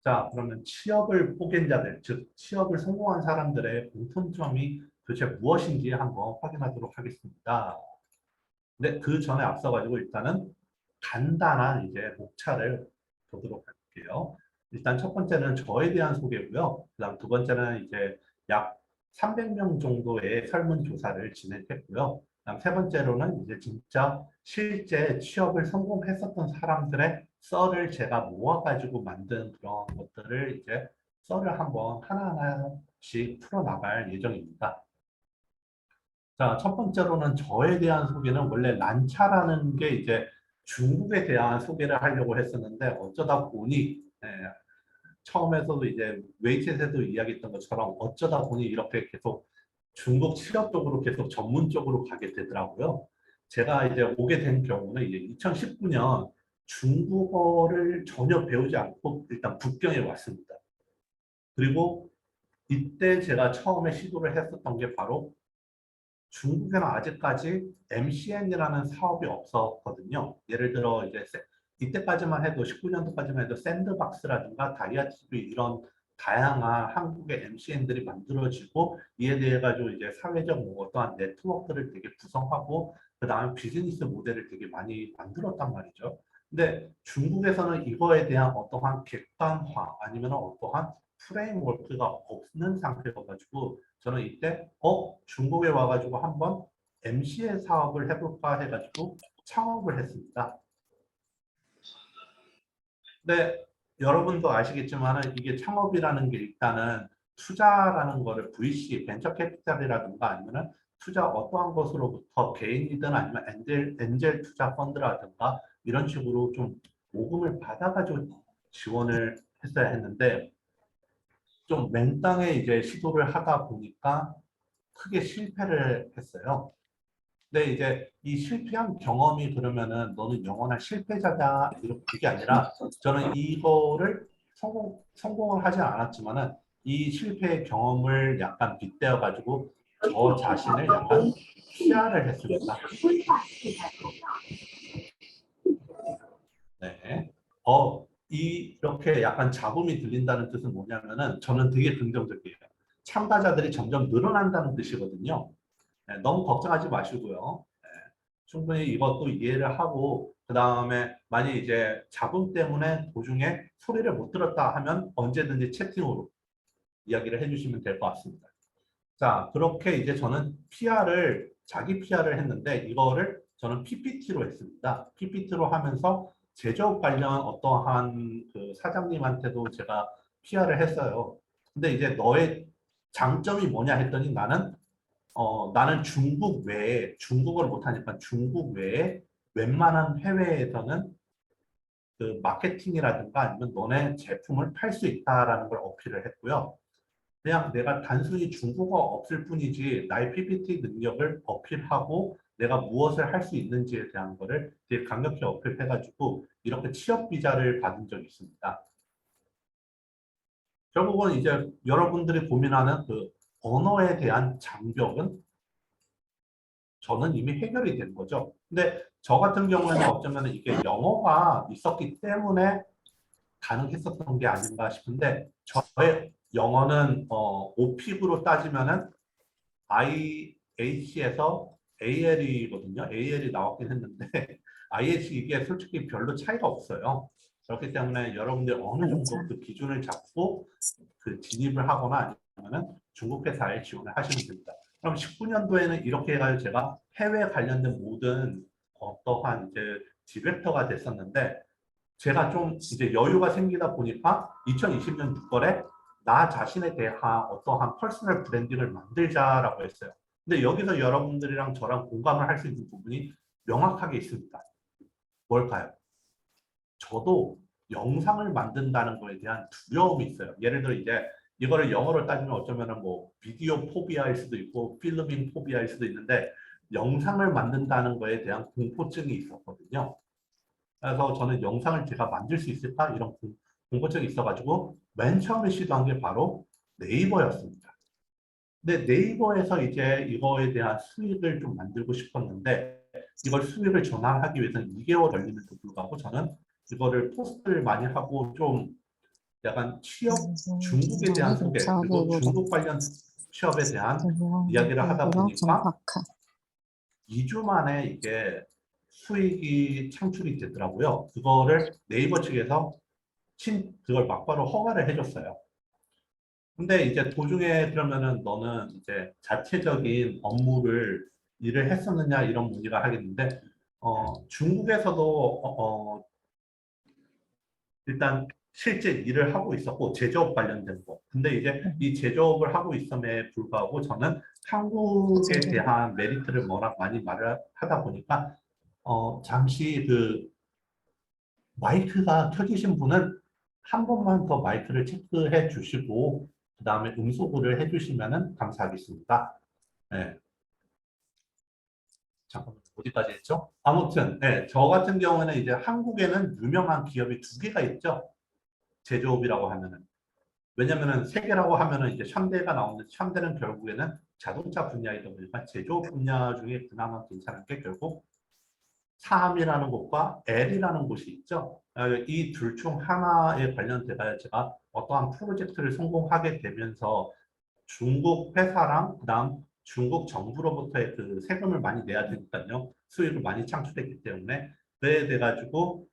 자, 그러면 취업을 포기한 자들, 즉 취업을 성공한 사람들의 공통점이 도대체 무엇인지 한번 확인하도록 하겠습니다. 근데 그 전에 앞서가지고 일단은 간단한 이제 목차를 보도록 할게요. 일단 첫 번째는 저에 대한 소개고요. 그다음 두 번째는 이제 약 300명 정도의 설문조사를 진행했고요. 그다음 세 번째로는 이제 진짜 실제 취업을 성공했었던 사람들의 썰을 제가 모아가지고 만든 그런 것들을 이제 썰을 한번 하나하나씩 풀어나갈 예정입니다. 자, 첫 번째로는 저에 대한 소개는 원래 란차라는 게 이제 중국에 대한 소개를 하려고 했었는데 어쩌다 보니 처음에서도 이제 웨이챗에도 이야기했던 것처럼 어쩌다 보니 이렇게 계속 중국 취업 쪽으로 계속 전문적으로 가게 되더라고요. 제가 이제 오게 된 경우는 이제 2019년 중국어를 전혀 배우지 않고 일단 북경에 왔습니다. 그리고 이때 제가 처음에 시도를 했었던 게 바로 중국에는 아직까지 MCN이라는 사업이 없었거든요. 예를 들어 이제 이때까지만 해도 19년도까지만 해도 샌드박스라든가 다이아TV 이런 다양한 한국의 MCN들이 만들어지고 이에 대해 가지고 이제 사회적 뭐 어떠한 네트워크를 되게 구성하고 그 다음에 비즈니스 모델을 되게 많이 만들었단 말이죠. 근데 중국에서는 이거에 대한 어떠한 객관화 아니면 어떠한 프레임워크가 없는 상태여가지고 저는 이때 중국에 와가지고 한번 MCN 사업을 해볼까 해가지고 창업을 했습니다. 근데 여러분도 아시겠지만 이게 창업이라는 게 일단은 투자라는 거를 VC, 벤처 캐피탈이라든가 아니면은 투자 어떠한 것으로부터 개인이든 아니면 엔젤 투자 펀드라든가 이런 식으로 좀 모금을 받아가지고 지원을 했어야 했는데 좀 맨땅에 이제 시도를 하다 보니까 크게 실패를 했어요. 근데 이제 이 실패한 경험이 그러면은 너는 영원한 실패자다 이게 아니라 저는 이거를 성공을 하지 않았지만은 이 실패의 경험을 약간 빗대어 가지고 저 자신을 약간 PR을 했습니다. 네. 이렇게 약간 잡음이 들린다는 뜻은 뭐냐면은 저는 되게 긍정적이에요. 참가자들이 점점 늘어난다는 뜻이거든요. 네, 너무 걱정하지 마시고요. 네, 충분히 이것도 이해를 하고 그 다음에 만약 이제 잡음 때문에 도중에 소리를 못 들었다 하면 언제든지 채팅으로 이야기를 해주시면 될 것 같습니다. 자, 그렇게 이제 저는 자기 PR을 했는데 이거를 저는 PPT로 했습니다. PPT로 하면서 제조업 관련 어떠한 그 사장님한테도 제가 PR을 했어요. 근데 이제 너의 장점이 뭐냐 했더니 나는 중국 외에 중국어를 못하니까 중국 외에 웬만한 해외에서는 그 마케팅이라든가 아니면 너네 제품을 팔 수 있다라는 걸 어필을 했고요. 그냥 내가 단순히 중국어 없을 뿐이지 나의 PPT 능력을 어필하고 내가 무엇을 할 수 있는지에 대한 거를 되게 강력히 어필해가지고 이렇게 취업 비자를 받은 적이 있습니다. 결국은 이제 여러분들이 고민하는 그 언어에 대한 장벽은 저는 이미 해결이 된 거죠. 근데 저 같은 경우에는 어쩌면 이게 영어가 있었기 때문에 가능했었던 게 아닌가 싶은데 저의 영어는 오픽으로 따지면은 IH에서 AL이거든요. AL이 나왔긴 했는데 IH 이게 솔직히 별로 차이가 없어요. 그렇기 때문에 여러분들 어느 정도 그 기준을 잡고 그 진입을 하거나 아니면은 중국 회사에 지원을 하시면 됩니다. 그럼 19년도에는 이렇게 해가지고 제가 해외 관련된 모든 어떠한 이제 디렉터가 됐었는데 제가 좀 이제 여유가 생기다 보니까 2020년 6월에 나 자신에 대한 어떠한 퍼스널 브랜딩을 만들자라고 했어요. 근데 여기서 여러분들이랑 저랑 공감을 할 수 있는 부분이 명확하게 있습니다. 뭘까요? 저도 영상을 만든다는 거에 대한 두려움이 있어요. 예를 들어 이제 이거를 영어로 따지면 어쩌면은 뭐 비디오 포비아일 수도 있고 필름인 포비아일 수도 있는데 영상을 만든다는 거에 대한 공포증이 있었거든요. 그래서 저는 영상을 제가 만들 수 있을까 이런 공포증이 있어가지고 맨 처음에 시도한 게 바로 네이버였습니다. 근데 네이버에서 이제 이거에 대한 수익을 좀 만들고 싶었는데 이걸 수익을 전환하기 위해서는 2개월 걸림에도 불구하고 저는 이거를 포스트를 많이 하고 좀 약간 취업, 중국에 대한 소개, 그리고 중국 관련 취업에 대한 이야기를 하다 보니까 2주 만에 이게 수익이 창출이 되더라고요. 그거를 네이버 측에서 그걸 막바로 허가를 해줬어요. 근데 이제 도중에 그러면은 너는 이제 자체적인 업무를 일을 했었느냐 이런 문제가 하겠는데 중국에서도 일단 실제 일을 하고 있었고 제조업 관련된 거. 근데 이제 이 제조업을 하고 있음에 불구하고 저는 한국에 대한 메리트를 워낙 많이 말을 하다 보니까 잠시 그 마이크가 켜지신 분은 한 번만 더 마이크를 체크해 주시고 그 다음에 음소거를 해주시면 감사하겠습니다. 네. 잠깐만 어디까지 했죠? 아무튼 네, 저 같은 경우에는 이제 한국에는 유명한 기업이 두 개가 있죠. 제조업이라고 하면은 왜냐면은 세 개라고 하면은 이제 현대가 나오는데 현대는 결국에는 자동차 분야이다 보니까 제조업 분야 중에 그나마 괜찮은 게 결국 사암이라는 곳과 L이라는 곳이 있죠. 이 둘 중 하나에 관련돼서 제가 어떠한 프로젝트를 성공하게 되면서 중국 회사랑 그다음 중국 정부로부터의 그 세금을 많이 내야 되니까요. 수익을 많이 창출했기 때문에 그래 돼가지고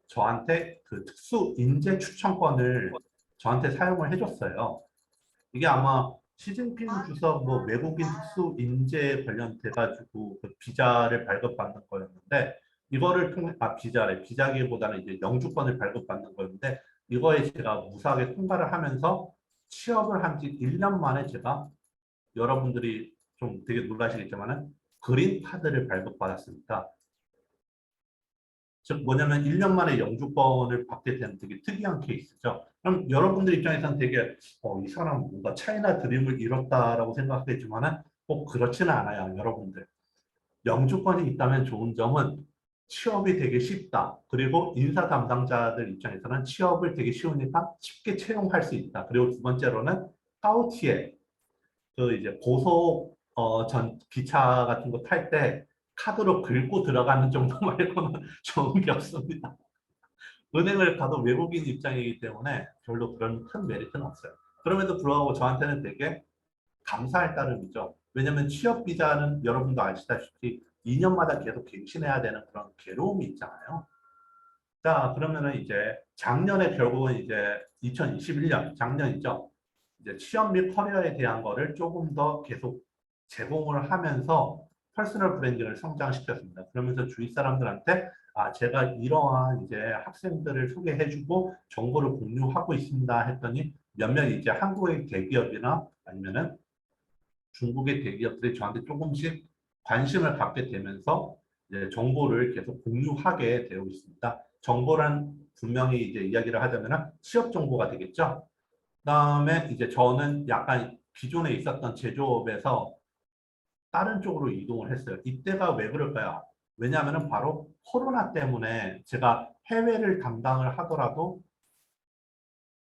저한테 그 특수 인재 추천권을 저한테 사용을 해줬어요. 이게 아마 시진핑 주석 뭐 외국인 특수 인재 관련돼가지고 그 비자를 발급받는 거였는데 이거를 통해 비자래 비자기보다는 이제 영주권을 발급받는 거였는데 이거에 제가 무사하게 통과를 하면서 취업을 한 지 1년 만에 제가 여러분들이 좀 되게 놀라시겠지만은 그린 카드를 발급받았습니다. 즉 뭐냐면 1년 만에 영주권을 받게 되는 되게 특이한 케이스죠. 그럼 여러분들 입장에서는 되게 이 사람 뭔가 차이나 드림을 이뤘다라고 생각하겠지만은 꼭 그렇지는 않아요, 여러분들. 영주권이 있다면 좋은 점은 취업이 되게 쉽다. 그리고 인사 담당자들 입장에서는 취업을 되게 쉬우니까 쉽게 채용할 수 있다. 그리고 두 번째로는 카오티에 그 이제 고속 전 기차 같은 거 탈 때 카드로 긁고 들어가는 정도 말고는 좋은 게 없습니다. 은행을 가도 외국인 입장이기 때문에 별로 그런 큰 메리트는 없어요. 그럼에도 불구하고 저한테는 되게 감사할 따름이죠. 왜냐하면 취업 비자는 여러분도 아시다시피 2년마다 계속 갱신해야 되는 그런 괴로움이 있잖아요. 자, 그러면은 이제 작년에 결국은 이제 2021년 작년이죠. 이제 취업 및 커리어에 대한 거를 조금 더 계속 제공을 하면서 퍼스널 브랜딩을 성장시켰습니다. 그러면서 주위 사람들한테 제가 이러한 이제 학생들을 소개해주고 정보를 공유하고 있습니다 했더니 몇몇 이제 한국의 대기업이나 아니면은 중국의 대기업들이 저한테 조금씩 관심을 갖게 되면서 이제 정보를 계속 공유하게 되어 있습니다. 정보란 분명히 이제 이야기를 하자면 취업 정보가 되겠죠. 그다음에 이제 저는 약간 기존에 있었던 제조업에서 다른 쪽으로 이동을 했어요. 이때가 왜 그럴까요? 왜냐하면 바로 코로나 때문에 제가 해외를 담당을 하더라도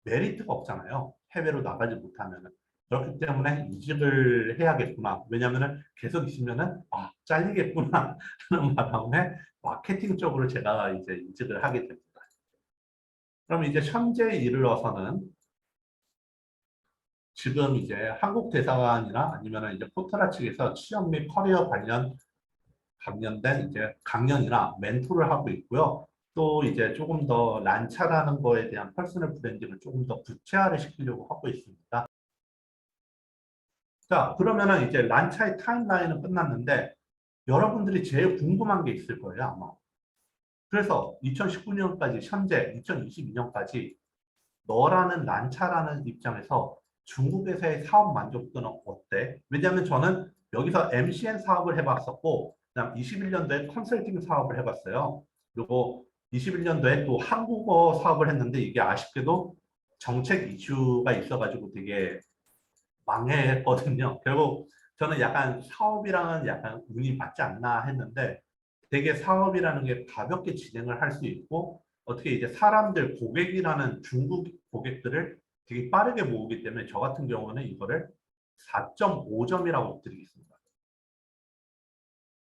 메리트가 없잖아요. 해외로 나가지 못하면. 그렇기 때문에 이직을 해야겠구나. 왜냐하면 계속 있으면은 잘리겠구나 하는 바람에 마케팅 쪽으로 제가 이제 이직을 하게 됩니다. 그럼 이제 현재 이르러서는 지금 이제 한국 대사관이나 아니면 이제 포트라 측에서 취업 및 커리어 관련된 이제 강연이나 멘토를 하고 있고요. 또 이제 조금 더 란차라는 거에 대한 퍼스널 브랜딩을 조금 더 구체화를 시키려고 하고 있습니다. 자, 그러면은 이제 란차의 타임라인은 끝났는데 여러분들이 제일 궁금한 게 있을 거예요, 아마. 그래서 2019년까지 현재 2022년까지 너라는 란차라는 입장에서 중국에서의 사업 만족도는 어때? 왜냐하면 저는 여기서 MCN 사업을 해봤었고 그다음 21년도에 컨설팅 사업을 해봤어요. 그리고 21년도에 또 한국어 사업을 했는데 이게 아쉽게도 정책 이슈가 있어가지고 되게 망했거든요. 결국 저는 약간 사업이랑은 약간 운이 맞지 않나 했는데 되게 사업이라는 게 가볍게 진행을 할 수 있고 어떻게 이제 사람들 고객이라는 중국 고객들을 되게 빠르게 모으기 때문에 저 같은 경우는 이거를 4.5점이라고 드리겠습니다.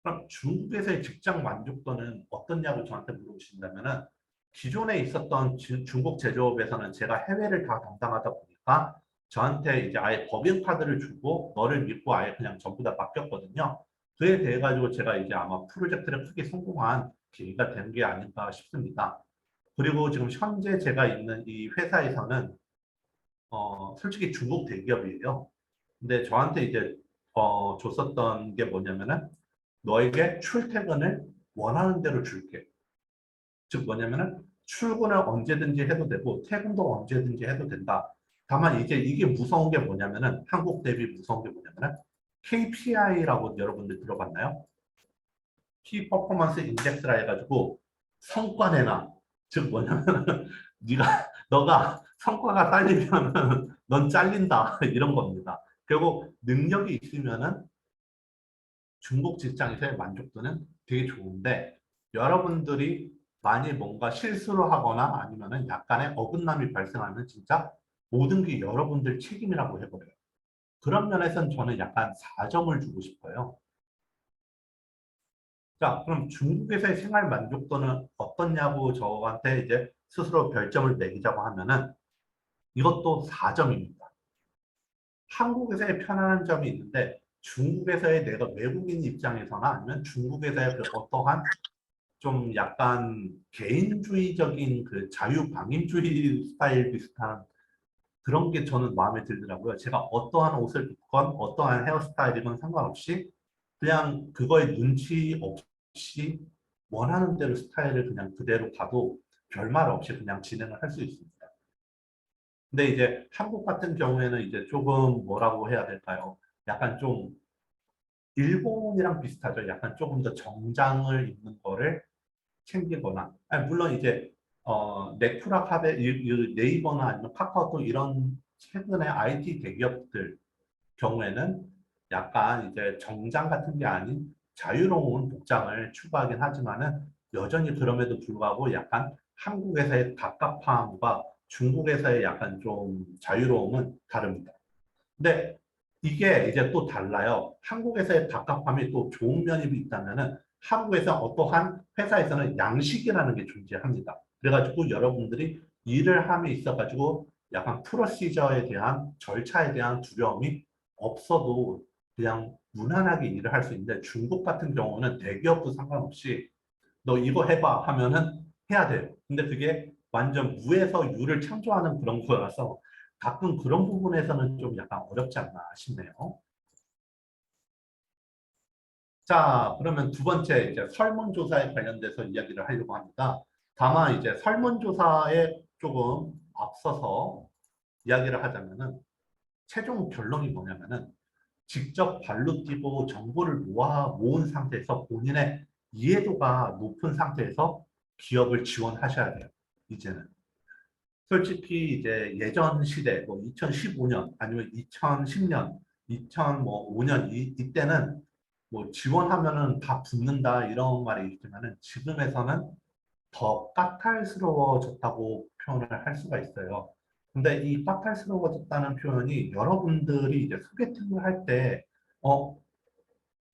그럼 중국에서의 직장 만족도는 어떻냐고 저한테 물어보신다면은 기존에 있었던 중국 제조업에서는 제가 해외를 다 담당하다 보니까 저한테 이제 아예 법인카드를 주고 너를 믿고 아예 그냥 전부 다 맡겼거든요. 그에 대해 가지고 제가 이제 아마 프로젝트를 크게 성공한 계기가 된 게 아닌가 싶습니다. 그리고 지금 현재 제가 있는 이 회사에서는 솔직히 중국 대기업이에요. 근데 저한테 이제 줬었던 게 뭐냐면은 너에게 출퇴근을 원하는 대로 줄게. 즉 뭐냐면은 출근을 언제든지 해도 되고 퇴근도 언제든지 해도 된다. 다만 이제 이게 무서운 게 뭐냐면은 한국 대비 무서운 게 뭐냐면은 KPI라고 여러분들 들어봤나요? 키 퍼포먼스 인덱스라 해가지고 성과 내나. 즉 뭐냐면 너가 성과가 딸리면은 넌 잘린다 이런 겁니다. 결국 능력이 있으면은 중복 직장에서의 만족도는 되게 좋은데 여러분들이 많이 뭔가 실수를 하거나 아니면은 약간의 어긋남이 발생하면 진짜 모든 게 여러분들 책임이라고 해버려요. 그런 면에서는 저는 약간 4점을 주고 싶어요. 자, 그럼 중국에서의 생활 만족도는 어떻냐고 저한테 이제 스스로 별점을 매기자고 하면은 이것도 4점입니다. 한국에서의 편안한 점이 있는데 중국에서의 내가 외국인 입장에서나 아니면 중국에서의 그 어떠한 좀 약간 개인주의적인 그 자유방임주의 스타일 비슷한 그런 게 저는 마음에 들더라고요. 제가 어떠한 옷을 입건 어떠한 헤어스타일이건 상관없이 그냥 그거에 눈치 없이 원하는 대로 스타일을 그냥 그대로 가도 별말 없이 그냥 진행을 할 수 있습니다. 근데 이제 한국 같은 경우에는 이제 조금 뭐라고 해야 될까요? 약간 좀 일본이랑 비슷하죠. 약간 조금 더 정장을 입는 거를 챙기거나, 아니, 물론 이제 네쿠라 카페, 네이버나 아니면 카카오톡 이런 최근에 IT 대기업들 경우에는 약간 이제 정장 같은 게 아닌 자유로운 복장을 추구하긴 하지만은 여전히 그럼에도 불구하고 약간 한국에서의 갑갑함과 중국에서의 약간 좀 자유로움은 다릅니다. 근데 이게 이제 또 달라요. 한국에서의 갑갑함이 또 좋은 면이 있다면은 한국에서 어떠한 회사에서는 양식이라는 게 존재합니다. 그래가지고 여러분들이 일을 함에 있어가지고 약간 프로시저에 대한 절차에 대한 두려움이 없어도 그냥 무난하게 일을 할 수 있는데 중국 같은 경우는 대기업도 상관없이 너 이거 해봐 하면은 해야 돼요. 근데 그게 완전 무에서 유를 창조하는 그런 거라서 가끔 그런 부분에서는 좀 약간 어렵지 않나 싶네요. 자, 그러면 두 번째 이제 설문조사에 관련돼서 이야기를 하려고 합니다. 다만 이제 설문조사에 조금 앞서서 이야기를 하자면은 최종 결론이 뭐냐면은 직접 발로 뛰고 정보를 모은 상태에서 본인의 이해도가 높은 상태에서 기업을 지원하셔야 돼요. 이제는. 솔직히 이제 예전 시대, 뭐 2015년 아니면 2010년, 2005년 이때는 뭐 지원하면은 다 붙는다 이런 말이 있지만은 지금에서는 더 까탈스러워졌다고 표현을 할 수가 있어요. 근데 이 까탈스러워졌다는 표현이 여러분들이 이제 소개팅을 할 때,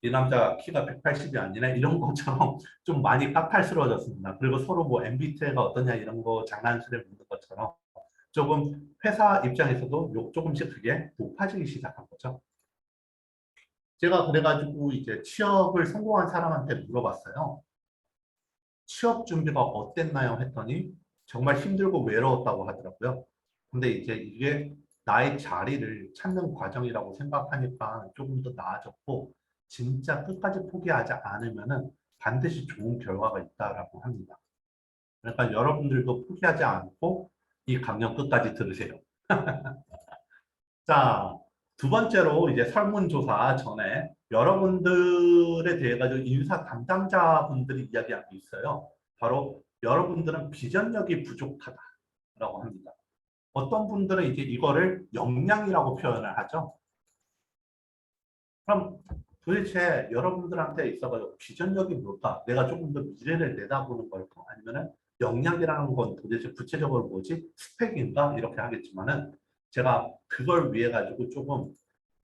이 남자 키가 180이 아니네 이런 것처럼 좀 많이 까탈스러워졌습니다. 그리고 서로 뭐 MBTI가 어떠냐 이런 거 장난스레 묻는 것처럼 조금 회사 입장에서도 조금씩 그게 높아지기 시작한 거죠. 제가 그래가지고 이제 취업을 성공한 사람한테 물어봤어요. 취업 준비가 어땠나요? 했더니 정말 힘들고 외로웠다고 하더라고요. 근데 이제 이게 나의 자리를 찾는 과정이라고 생각하니까 조금 더 나아졌고 진짜 끝까지 포기하지 않으면은 반드시 좋은 결과가 있다라고 합니다. 그러니까 여러분들도 포기하지 않고 이 강연 끝까지 들으세요. 자, 두 번째로 이제 설문조사 전에 여러분들에 대해 가지고 인사 담당자분들이 이야기한 게 있어요. 바로 여러분들은 비전력이 부족하다라고 합니다. 어떤 분들은 이제 이거를 역량이라고 표현을 하죠. 그럼 도대체 여러분들한테 있어가지고 비전력이 뭘까? 내가 조금 더 미래를 내다보는 걸까? 아니면은 역량이라는 건 도대체 구체적으로 뭐지? 스펙인가? 이렇게 하겠지만은 제가 그걸 위해 가지고 조금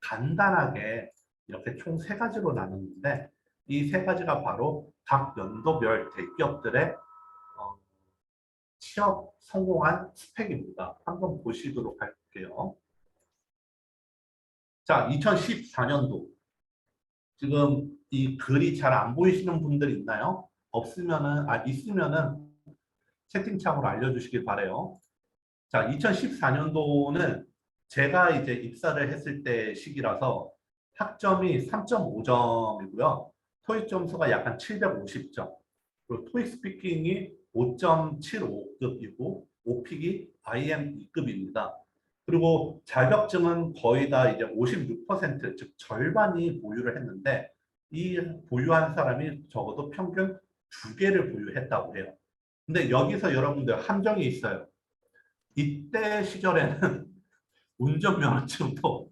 간단하게 이렇게 총 세 가지로 나눴는데 이 세 가지가 바로 각 연도별 대기업들의 취업 성공한 스펙입니다. 한번 보시도록 할게요. 자, 2014년도. 지금 이 글이 잘 안 보이시는 분들 있나요? 없으면은, 있으면은 채팅창으로 알려주시길 바래요. 자, 2014년도는 제가 이제 입사를 했을 때 시기라서 학점이 3.5점이고요. 토익 점수가 약간 750점. 그리고 토익 스피킹이 5.75급이고 오픽이 IM 2급입니다. 그리고 자격증은 거의 다 이제 56%, 즉 절반이 보유를 했는데 이 보유한 사람이 적어도 평균 2개를 보유했다고 해요. 근데 여기서 여러분들 함정이 있어요. 이때 시절에는 운전면허증도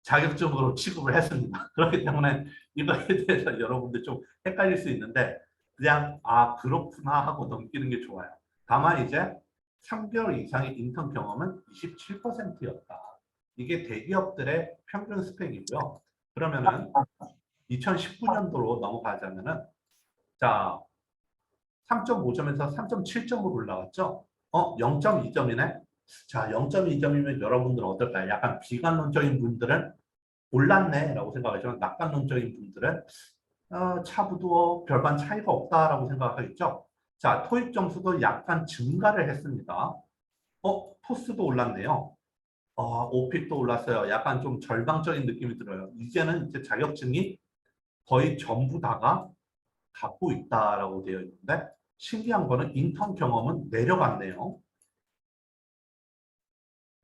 자격증으로 취급을 했습니다. 그렇기 때문에 이거에 대해서 여러분들 좀 헷갈릴 수 있는데 그냥 그렇구나 하고 넘기는 게 좋아요. 다만 이제 3개월 이상의 인턴 경험은 27%였다. 이게 대기업들의 평균 스펙이고요. 그러면은 2019년도로 넘어가자면은 자 3.5점에서 3.7점으로 올라갔죠. 0.2점이네. 자, 0.2점이면 여러분들은 어떨까요? 약간 비관론적인 분들은 올랐네 라고 생각하지만 낙관론적인 분들은 차부도 별반 차이가 없다라고 생각하겠죠. 자, 토익 점수도 약간 증가를 했습니다. 토스도 올랐네요. 오픽도 올랐어요. 약간 좀 절망적인 느낌이 들어요. 이제는 이제 자격증이 거의 전부 다가 갖고 있다라고 되어 있는데 신기한 거는 인턴 경험은 내려갔네요.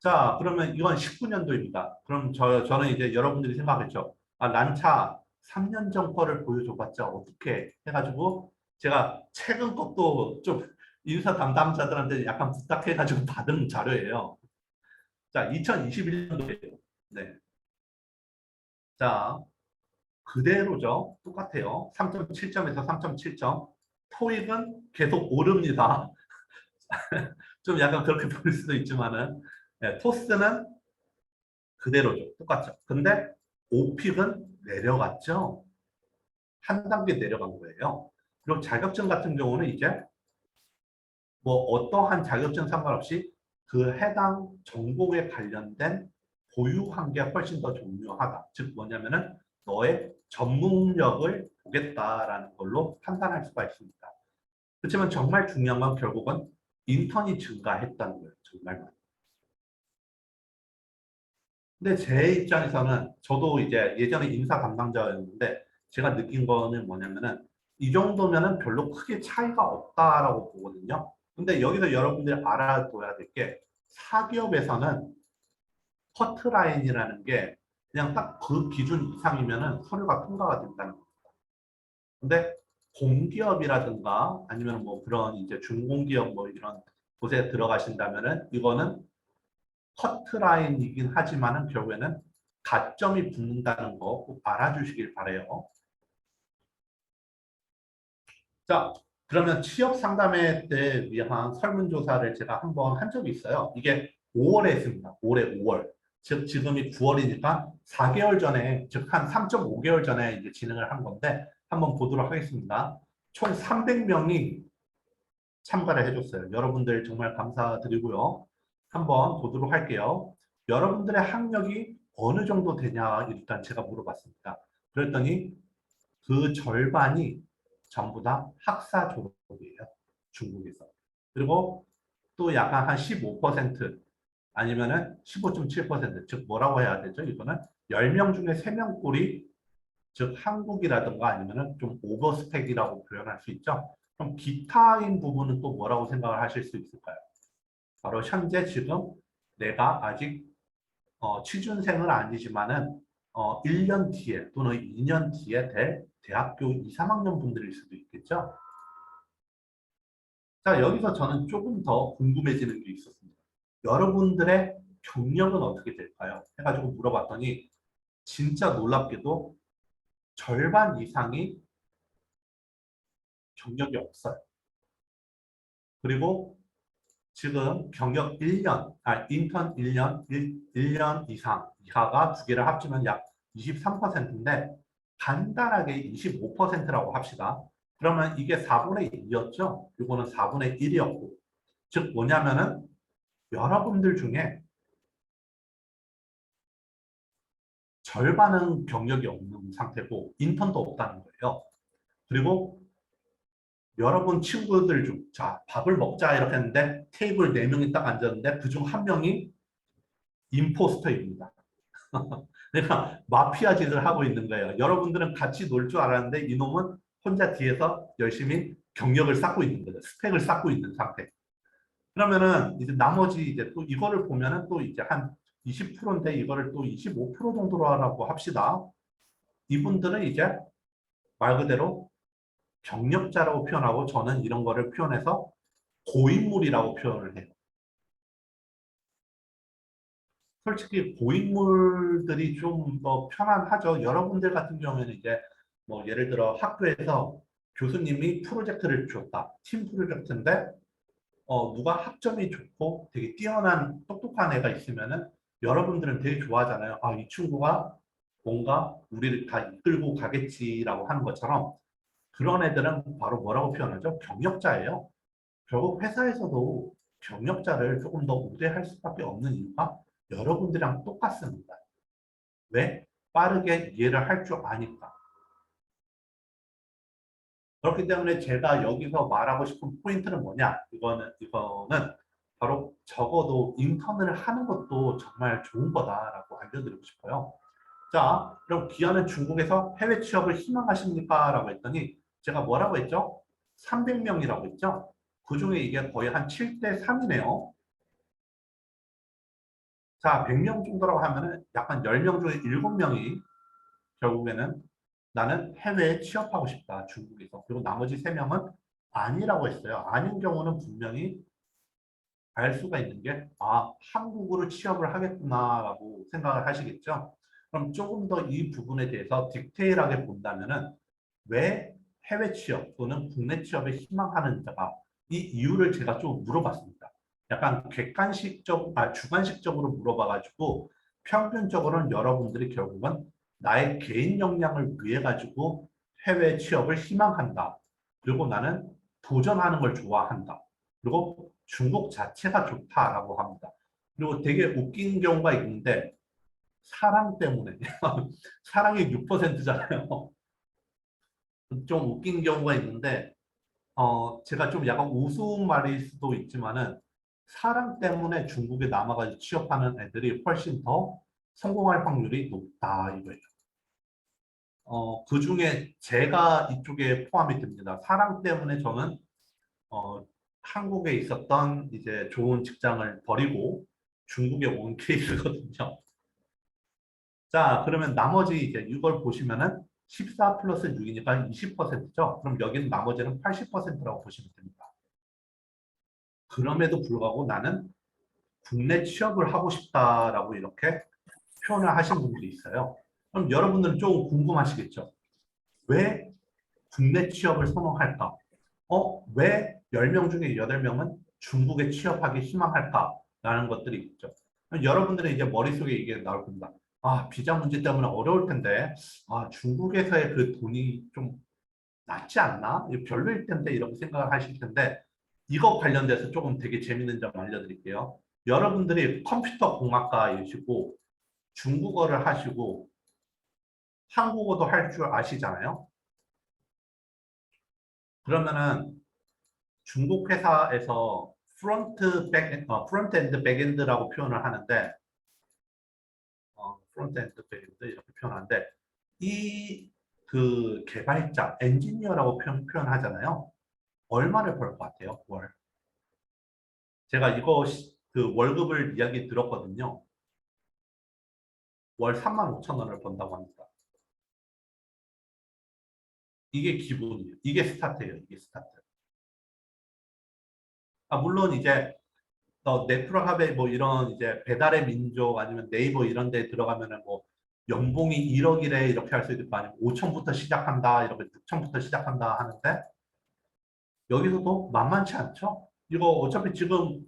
자, 그러면 이건 19년도입니다. 그럼 저는 이제 여러분들이 생각했죠. 란차 3년 전 거를 보여줘봤자 어떻게 해가지고 제가 최근 것도 좀 인사 담당자들한테 약간 부탁해가지고 받은 자료예요. 자, 2021년도에요. 네. 자, 그대로죠. 똑같아요. 3.7점에서 3.7점. 토익은 계속 오릅니다. 좀 약간 그렇게 보일 수도 있지만은 토스는 그대로죠. 똑같죠. 근데 오픽은 내려갔죠. 한 단계 내려간 거예요. 그리고 자격증 같은 경우는 이제 뭐 어떠한 자격증 상관없이 그 해당 전공에 관련된 보유한 게 훨씬 더 중요하다. 즉 뭐냐면은 너의 전문력을 보겠다라는 걸로 판단할 수가 있습니다. 그렇지만 정말 중요한 건 결국은 인턴이 증가했다는 거예요. 정말. 근데 제 입장에서는 저도 이제 예전에 인사 담당자였는데 제가 느낀 거는 뭐냐면은 이 정도면은 별로 크게 차이가 없다라고 보거든요. 근데 여기서 여러분들이 알아둬야 될 게 사기업에서는 커트라인이라는 게 그냥 딱 그 기준 이상이면은 서류가 통과가 된다는 겁니다. 근데 공기업이라든가 아니면 뭐 그런 이제 중공기업 뭐 이런 곳에 들어가신다면은 이거는 커트라인이긴 하지만은 결국에는 가점이 붙는다는 거 꼭 알아주시길 바래요. 자, 그러면 취업 상담에 대해 위한 설문조사를 제가 한번 한 적이 있어요. 이게 5월에 했습니다. 올해 5월. 즉 지금이 9월이니까 4개월 전에, 즉 한 3.5개월 전에 이제 진행을 한 건데 한번 보도록 하겠습니다. 총 300명이 참가를 해줬어요. 여러분들 정말 감사드리고요. 한번 보도록 할게요. 여러분들의 학력이 어느 정도 되냐 일단 제가 물어봤습니다. 그랬더니 그 절반이 전부 다 학사 졸업이에요. 중국에서. 그리고 또 약간 한 15% 아니면은 15.7%, 즉 뭐라고 해야 되죠? 이거는 10명 중에 3명 꼴이 즉 한국이라든가 아니면은 좀 오버스펙이라고 표현할 수 있죠. 그럼 기타인 부분은 또 뭐라고 생각을 하실 수 있을까요? 바로 현재 지금 내가 아직 취준생은 아니지만은 1년 뒤에 또는 2년 뒤에 될 대학교 2, 3학년 분들일 수도 있겠죠. 자, 여기서 저는 조금 더 궁금해지는 게 있었습니다. 여러분들의 경력은 어떻게 될까요? 해가지고 물어봤더니 진짜 놀랍게도 절반 이상이 경력이 없어요. 그리고 지금 경력 1년, 인턴 1년, 1년 이상 이하가 두 개를 합치면 약 23%인데 간단하게 25%라고 합시다. 그러면 이게 4분의 1이었죠? 이거는 4분의 1이었고. 즉 뭐냐면은 여러분들 중에 절반은 경력이 없는 상태고 인턴도 없다는 거예요. 그리고 여러분 친구들 중, 자, 밥을 먹자 이렇게 했는데 테이블 4명이 딱 앉았는데 그중 한 명이 임포스터입니다. 그러니까 마피아 짓을 하고 있는 거예요. 여러분들은 같이 놀 줄 알았는데 이놈은 혼자 뒤에서 열심히 경력을 쌓고 있는 거죠. 스펙을 쌓고 있는 상태. 그러면은 이제 나머지 이제 또 이거를 보면은 또 이제 한 20%인데 이거를 또 25% 정도로 하라고 합시다. 이분들은 이제 말 그대로 경력자라고 표현하고 저는 이런 거를 표현해서 고인물이라고 표현을 해요. 솔직히 고인물들이 좀 더 편안하죠. 여러분들 같은 경우에는 이제 뭐 예를 들어 학교에서 교수님이 프로젝트를 줬다. 팀 프로젝트인데 누가 학점이 좋고 되게 뛰어난 똑똑한 애가 있으면은 여러분들은 되게 좋아하잖아요. 아, 이 친구가 뭔가 우리를 다 이끌고 가겠지라고 하는 것처럼 그런 애들은 바로 뭐라고 표현하죠? 경력자예요. 결국 회사에서도 경력자를 조금 더 우대할 수밖에 없는 이유가 여러분들이랑 똑같습니다. 왜? 빠르게 이해를 할 줄 아니까. 그렇기 때문에 제가 여기서 말하고 싶은 포인트는 뭐냐? 이거는 바로 적어도 인턴을 하는 것도 정말 좋은 거다라고 알려드리고 싶어요. 자, 그럼 기아는 중국에서 해외 취업을 희망하십니까? 라고 했더니 제가 뭐라고 했죠? 300명이라고 했죠? 그 중에 이게 거의 한 7대 3이네요. 자, 100명 정도라고 하면은 약간 10명 중에 7명이 결국에는 나는 해외에 취업하고 싶다, 중국에서. 그리고 나머지 3명은 아니라고 했어요. 아닌 경우는 분명히 알 수가 있는 게, 아, 한국으로 취업을 하겠구나라고 생각을 하시겠죠. 그럼 조금 더 이 부분에 대해서 디테일하게 본다면은 왜 해외 취업 또는 국내 취업에 희망하는지가 이 이유를 제가 좀 물어봤습니다. 약간 주관식적으로 물어봐가지고 평균적으로는 여러분들이 결국은 나의 개인 역량을 위해 가지고 해외 취업을 희망한다. 그리고 나는 도전하는 걸 좋아한다. 그리고 중국 자체가 좋다라고 합니다. 그리고 되게 웃긴 경우가 있는데 사랑 때문에 사랑이 6%잖아요. 좀 웃긴 경우가 있는데 제가 좀 약간 우스운 말일 수도 있지만은 사람 때문에 중국에 남아가지고 취업하는 애들이 훨씬 더 성공할 확률이 높다 이거예요. 그 중에 제가 이쪽에 포함이 됩니다. 사랑 때문에 저는 어, 한국에 있었던 이제 좋은 직장을 버리고 중국에 온 케이스거든요. 자, 그러면 나머지 이제 이걸 보시면은 14 플러스 6이니까 20%죠. 그럼 여기는 나머지는 80%라고 보시면 됩니다. 그럼에도 불구하고 나는 국내 취업을 하고 싶다라고 이렇게 표현을 하신 분들이 있어요. 그럼 여러분들은 조금 궁금하시겠죠? 왜 국내 취업을 선호할까? 왜 10명 중에 8명은 중국에 취업하기 희망할까? 라는 것들이 있죠. 여러분들은 이제 머릿속에 이게 나올 겁니다. 아, 비자 문제 때문에 어려울 텐데, 아, 중국에서의 그 돈이 좀 낫지 않나? 이거 별로일 텐데, 이렇게 생각을 하실 텐데, 이거 관련돼서 조금 되게 재밌는 점 알려드릴게요. 여러분들이 컴퓨터 공학과이시고, 중국어를 하시고, 한국어도 할 줄 아시잖아요? 그러면은 중국 회사에서 프론트 엔드 백엔드라고 표현을 하는데, 프론트 엔드 백엔드 이렇게 표현하는데, 이 그 개발자, 엔지니어라고 표현하잖아요. 얼마를 벌 것 같아요, 월? 제가 그 월급을 이야기 들었거든요. 월 3만 5천 원을 번다고 합니다. 이게 기본이에요. 이게 스타트예요, 이게 스타트. 아, 물론 이제 네트워크업에 뭐 이런 이제 배달의 민족 아니면 네이버 이런 데 들어가면은 뭐 연봉이 1억이래 이렇게 할 수도 있고 아니면 5천부터 시작한다 이렇게 6천부터 시작한다 하는데 여기서도 만만치 않죠? 이거 어차피 지금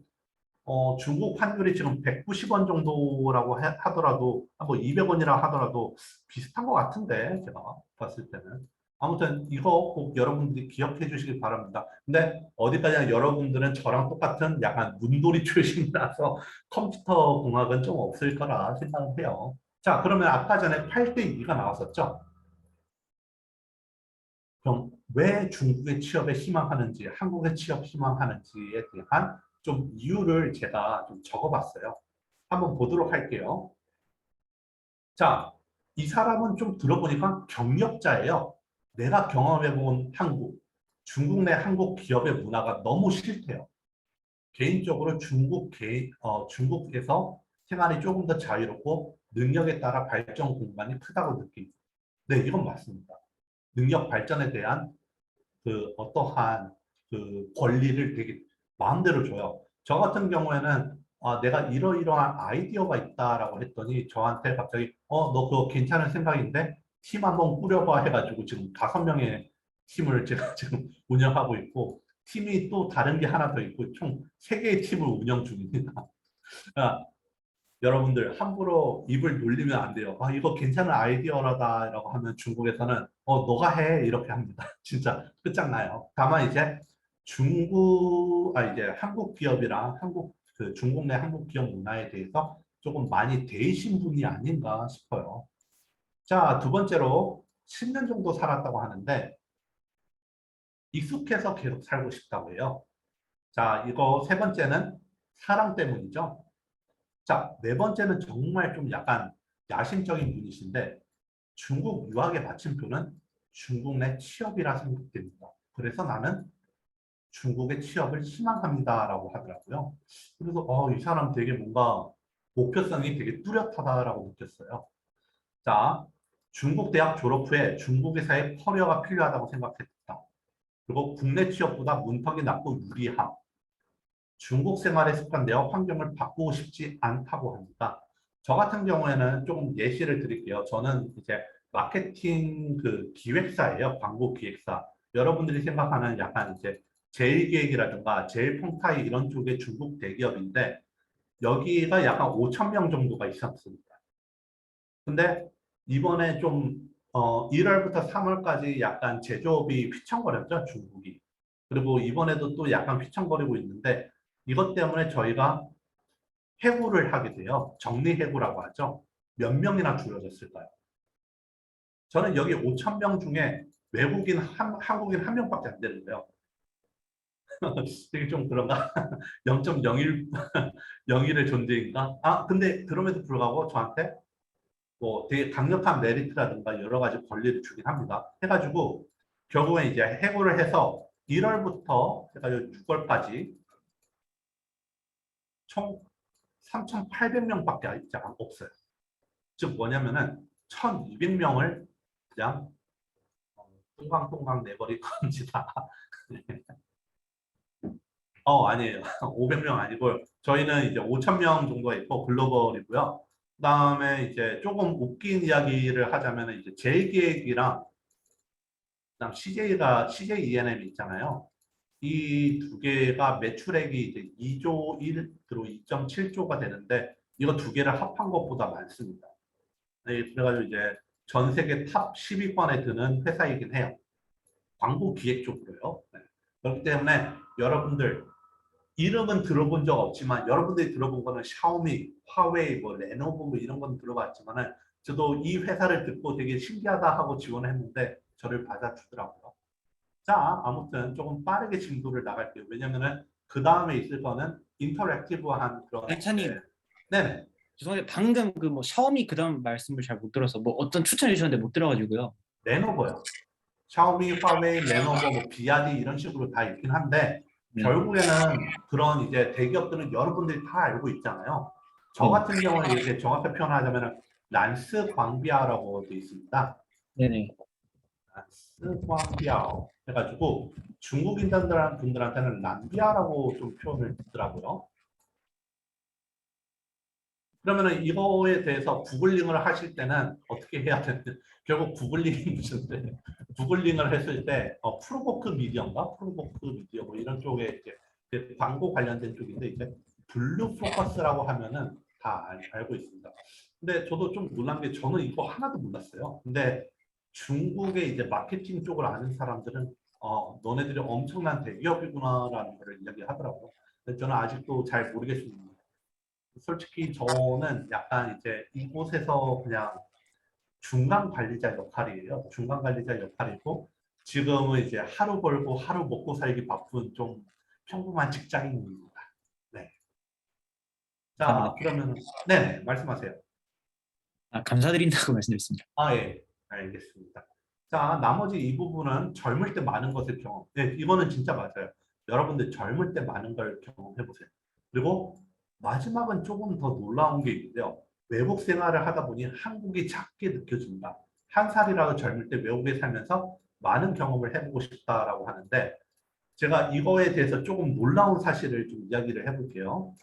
중국 환율이 지금 190원 정도라고 하더라도 뭐 200원이라 하더라도 비슷한 것 같은데 제가 봤을 때는 아무튼 이거 꼭 여러분들이 기억해 주시기 바랍니다. 근데 어디까지나 여러분들은 저랑 똑같은 약간 문돌이 출신이라서 컴퓨터 공학은 좀 없을 거라 생각을 해요. 자, 그러면 아까 전에 8대 2가 나왔었죠? 그럼 왜 중국의 취업에 희망하는지, 한국의 취업 희망하는지에 대한 좀 이유를 제가 좀 적어봤어요. 한번 보도록 할게요. 자, 이 사람은 좀 들어보니까 경력자예요. 내가 경험해본 한국, 중국 내 한국 기업의 문화가 너무 싫대요. 개인적으로 중국에서 생활이 조금 더 자유롭고 능력에 따라 발전 공간이 크다고 느낍니다. 네, 이건 맞습니다. 능력 발전에 대한 그 어떠한 그 권리를 되게 마음대로 줘요. 저 같은 경우에는 내가 이러이러한 아이디어가 있다라고 했더니 저한테 갑자기 너 그거 괜찮은 생각인데 팀 한번 꾸려봐 해가지고 지금 5명의 팀을 제가 지금 운영하고 있고 팀이 또 다른 게 하나 더 있고 총 3개의 팀을 운영 중입니다. 그러니까 여러분들 함부로 입을 놀리면 안 돼요. 이거 괜찮은 아이디어라다라고 하면 중국에서는 너가 해 이렇게 합니다. 진짜 끝장나요. 다만 이제 이제 한국 기업이랑 중국 내 한국 기업 문화에 대해서 조금 많이 데이신 분이 아닌가 싶어요. 자, 두 번째로 10년 정도 살았다고 하는데 익숙해서 계속 살고 싶다고 해요. 자, 이거 세 번째는 사랑 때문이죠. 자, 네 번째는 정말 좀 약간 야심적인 분이신데 중국 유학의 마침표는 중국 내 취업이라 생각됩니다. 그래서 나는 중국의 취업을 희망합니다라고 하더라고요. 그래서 이 사람 되게 뭔가 목표성이 되게 뚜렷하다라고 느꼈어요. 자, 중국 대학 졸업 후에 중국 회사에 커리어가 필요하다고 생각했다. 그리고 국내 취업보다 문턱이 낮고 유리함. 중국 생활에 습관되어 환경을 바꾸고 싶지 않다고 합니다. 저 같은 경우에는 조금 예시를 드릴게요. 저는 이제 마케팅 그 기획사예요. 광고 기획사. 여러분들이 생각하는 약간 이제 제일기획이라든가 제일펑타이 이런 쪽의 중국 대기업인데 여기가 약간 5천 명 정도가 있었습니다. 근데 이번에 좀 1월부터 3월까지 약간 제조업이 휘청거렸죠, 중국이. 그리고 이번에도 또 약간 휘청거리고 있는데 이것 때문에 저희가 해고를 하게 돼요. 정리해고라고 하죠. 몇 명이나 줄어졌을까요? 저는 여기 5천 명 중에 한국인 한 명밖에 안 되는데요. 되게 좀 그런가? 0.01, 01의 존재인가? 근데 그럼에도 불구하고 저한테 뭐 되게 강력한 메리트라든가 여러 가지 권리를 주긴 합니다. 해가지고 결국엔 이제 해고를 해서 1월부터 해가지고 6월까지 총 3,800명밖에 없어요. 즉 뭐냐면은 1,200명을 그냥 뚱강뚱강 내버릴 겁니다. 아니에요. 500명 아니고 저희는 이제 5,000명 정도가 있고 글로벌이고요. 그다음에 이제 조금 웃긴 이야기를 하자면 이제 제일기획이랑 그다음 CJ ENM 있잖아요. 이 두 개가 매출액이 이제 2조 1, 그리고 2.7조가 되는데 이거 두 개를 합한 것보다 많습니다. 네, 그래가지고 이제 전 세계 탑 10위권에 드는 회사이긴 해요. 광고 기획 쪽으로요. 네. 그렇기 때문에 여러분들 이름은 들어본 적 없지만 여러분들이 들어본 거는 샤오미, 화웨이, 뭐 레노버 뭐 이런 건 들어봤지만은 저도 이 회사를 듣고 되게 신기하다 하고 지원했는데 저를 받아주더라고요. 자, 아무튼 조금 빠르게 진도를 나갈게요. 왜냐면은 그 다음에 있을 거는 인터랙티브한 그런 알차님, 네네. 죄송한데 방금 그 뭐 샤오미 그다음 말씀을 잘 못 들어서 뭐 어떤 추천해 주셨는데 못 들어가지고요. 레노버요. 샤오미, 화웨이, 레노버, 뭐 비아디 이런 식으로 다 있긴 한데 네. 결국에는 그런 이제 대기업들은 여러분들이 다 알고 있잖아요. 저 네. 같은 경우는 이렇게 정확히 표현하자면 란스 광비아라고 되어 있습니다. 네네. 란스 광비아 해가지고 분들한테는 란비아라고 좀 표현을 듣더라고요. 그러면은 이거에 대해서 구글링을 하실 때는 어떻게 해야 되는지 결국 구글링이 무슨데 구글링을 했을 때 프로보크 미디어인가 프로보크 미디어 뭐 이런 쪽에 이제 그 광고 관련된 쪽인데 이제 블루 포커스라고 하면은 다 알고 있습니다. 근데 저도 좀 놀란 게 저는 이거 하나도 몰랐어요. 근데 중국의 이제 마케팅 쪽을 아는 사람들은 너네들이 엄청난 대기업이구나라는 걸 이야기하더라고요. 근데 저는 아직도 잘 모르겠습니다. 솔직히 저는 약간 이제 이곳에서 그냥 중간 관리자 역할이에요. 중간 관리자 역할이고 지금은 이제 하루 벌고 하루 먹고 살기 바쁜 좀 평범한 직장인입니다. 네. 자, 감사합니다. 그러면 네, 말씀하세요. 감사드린다고 말씀드렸습니다. 아, 예, 알겠습니다. 자, 나머지 이 부분은 젊을 때 많은 것을 경험. 네, 이거는 진짜 맞아요. 여러분들 젊을 때 많은 걸 경험해 보세요. 그리고 마지막은 조금 더 놀라운 게 있는데요. 외국 생활을 하다 보니 한국이 작게 느껴진다. 한 살이라도 젊을 때 외국에 살면서 많은 경험을 해보고 싶다라고 하는데 제가 이거에 대해서 조금 놀라운 사실을 좀 이야기를 해볼게요.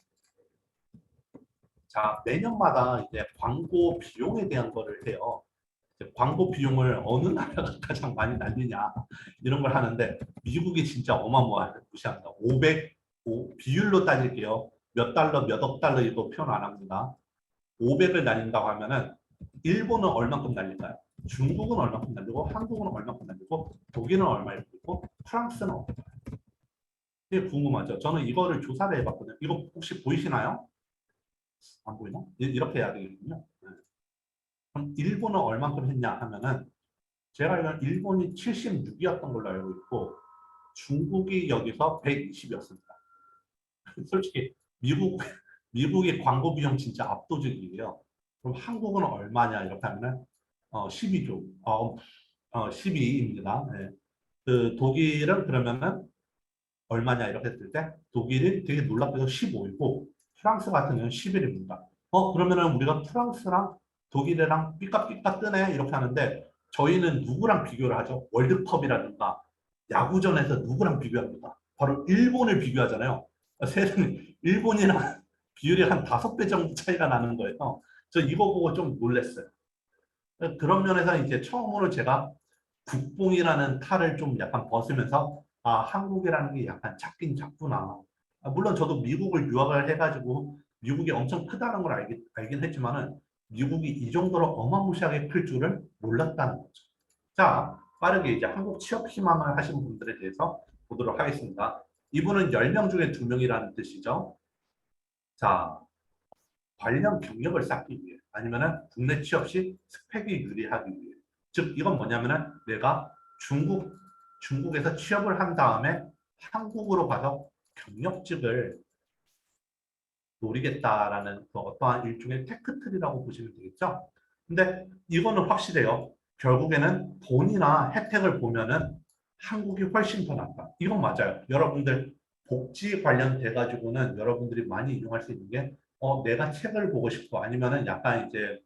자, 매년마다 이제 광고 비용에 대한 거를 해요. 광고 비용을 어느 나라가 가장 많이 날리냐 이런 걸 하는데 미국이 진짜 어마무시합니다. 500 비율로 따질게요. 몇 달러, 몇 억 달러 이거 표현 안 합니다. 500을 날린다고 하면은 일본은 얼마큼 날릴까요? 중국은 얼마큼 날리고 한국은 얼마큼 날리고 독일은 얼마일 거고 프랑스는 얼마일까요? 이게 궁금하죠. 저는 이거를 조사를 해봤거든요. 이거 혹시 보이시나요? 안 보이나? 이렇게 해야 되겠군요. 네. 그럼 일본은 얼마큼 했냐 하면은 제가 알기로는 일본이 76이었던 걸로 알고 있고 중국이 여기서 120이었습니다. 솔직히 미국의 광고 비용 진짜 압도적이에요. 그럼 한국은 얼마냐 이렇게 하면은 12조, 12입니다. 네. 그 독일은 그러면은 얼마냐 이렇게 했을 때 독일이 되게 놀랍게도 15이고 프랑스 같은 경우는 11입니다. 그러면은 우리가 프랑스랑 독일이랑 삐까삐까 뜨네 이렇게 하는데 저희는 누구랑 비교를 하죠? 월드컵이라든가 야구전에서 누구랑 비교합니까? 바로 일본을 비교하잖아요. 세상에 일본이랑 비율이 한 5배 정도 차이가 나는 거예요. 저 이거 보고 좀 놀랐어요. 그런 면에서 이제 처음으로 제가 국뽕이라는 탈을 좀 약간 벗으면서 한국이라는 게 약간 작긴 작구나. 물론 저도 미국을 유학을 해가지고 미국이 엄청 크다는 걸 알긴 했지만은 미국이 이 정도로 어마무시하게 클 줄을 몰랐다는 거죠. 자, 빠르게 이제 한국 취업 희망을 하신 분들에 대해서 보도록 하겠습니다. 이분은 10명 중에 2명이라는 뜻이죠. 자, 관련 경력을 쌓기 위해 아니면은 국내 취업 시 스펙이 유리하기 위해 즉 이건 뭐냐면은 내가 중국에서 취업을 한 다음에 한국으로 가서 경력직을 노리겠다라는 그 어떠한 일종의 테크트리라고 보시면 되겠죠. 근데 이거는 확실해요. 결국에는 돈이나 혜택을 보면은 한국이 훨씬 더 낫다. 이건 맞아요. 여러분들 복지 관련돼 가지고는 여러분들이 많이 이용할 수 있는 게 내가 책을 보고 싶고 아니면은 약간 이제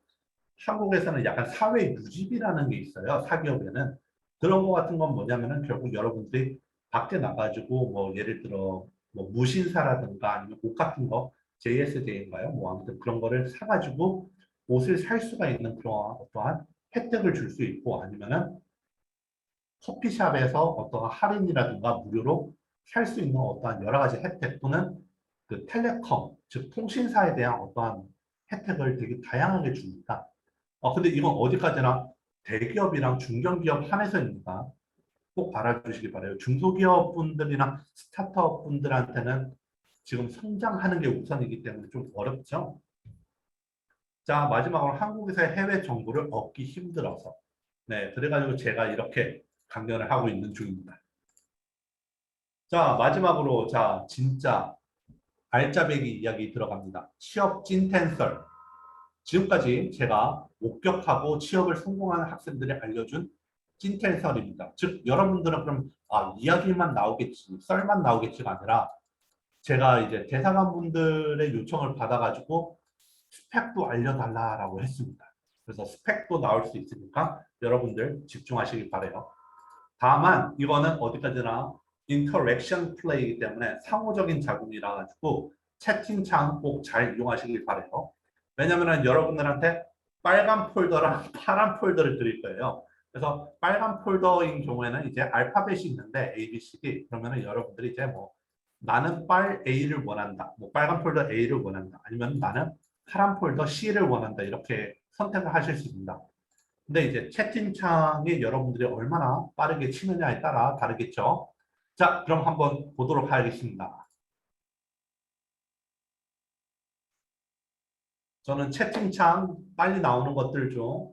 한국에서는 약간 사회 유지비라는 게 있어요. 사기업에는. 그런 거 같은 건 뭐냐면은 결국 여러분들이 밖에 나가지고 뭐 예를 들어 뭐 무신사라든가 아니면 옷 같은 거 JSJ인가요? 뭐 아무튼 그런 거를 사가지고 옷을 살 수가 있는 그런 어떠한 혜택을 줄 수 있고 아니면은 커피숍에서 어떠한 할인이라든가 무료로 살 수 있는 어떠한 여러 가지 혜택 또는 그 텔레콤, 즉 통신사에 대한 어떠한 혜택을 되게 다양하게 줍니다. 근데 이건 어디까지나 대기업이랑 중견기업 한해서입니다. 꼭 알아주시기 바라요. 중소기업 분들이나 스타트업 분들한테는 지금 성장하는 게 우선이기 때문에 좀 어렵죠. 자, 마지막으로 한국에서의 해외 정보를 얻기 힘들어서. 네, 그래가지고 제가 이렇게 강연을 하고 있는 중입니다. 자, 마지막으로, 자, 진짜 알짜배기 이야기 들어갑니다. 취업 찐텐설. 지금까지 제가 목격하고 취업을 성공하는 학생들이 알려준 찐텐설입니다. 즉, 여러분들은 그럼, 이야기만 나오겠지, 썰만 나오겠지가 아니라, 제가 이제 대사관분들의 요청을 받아가지고 스펙도 알려달라라고 했습니다. 그래서 스펙도 나올 수 있으니까 여러분들 집중하시기 바래요. 다만 이거는 어디까지나 인터랙션 플레이이기 때문에 상호적인 작업이라 가지고 채팅창 꼭 잘 이용하시길 바래요. 왜냐면은 여러분들한테 빨간 폴더랑 파란 폴더를 드릴 거예요. 그래서 빨간 폴더인 경우에는 이제 알파벳이 있는데 A, B, C, D 그러면은 여러분들이 이제 뭐 나는 빨 A를 원한다. 뭐 빨간 폴더 A를 원한다. 아니면 나는 파란 폴더 C를 원한다. 이렇게 선택을 하실 수 있습니다. 근데 이제 채팅창에 여러분들이 얼마나 빠르게 치느냐에 따라 다르겠죠. 자, 그럼 한번 보도록 하겠습니다. 저는 채팅창 빨리 나오는 것들 중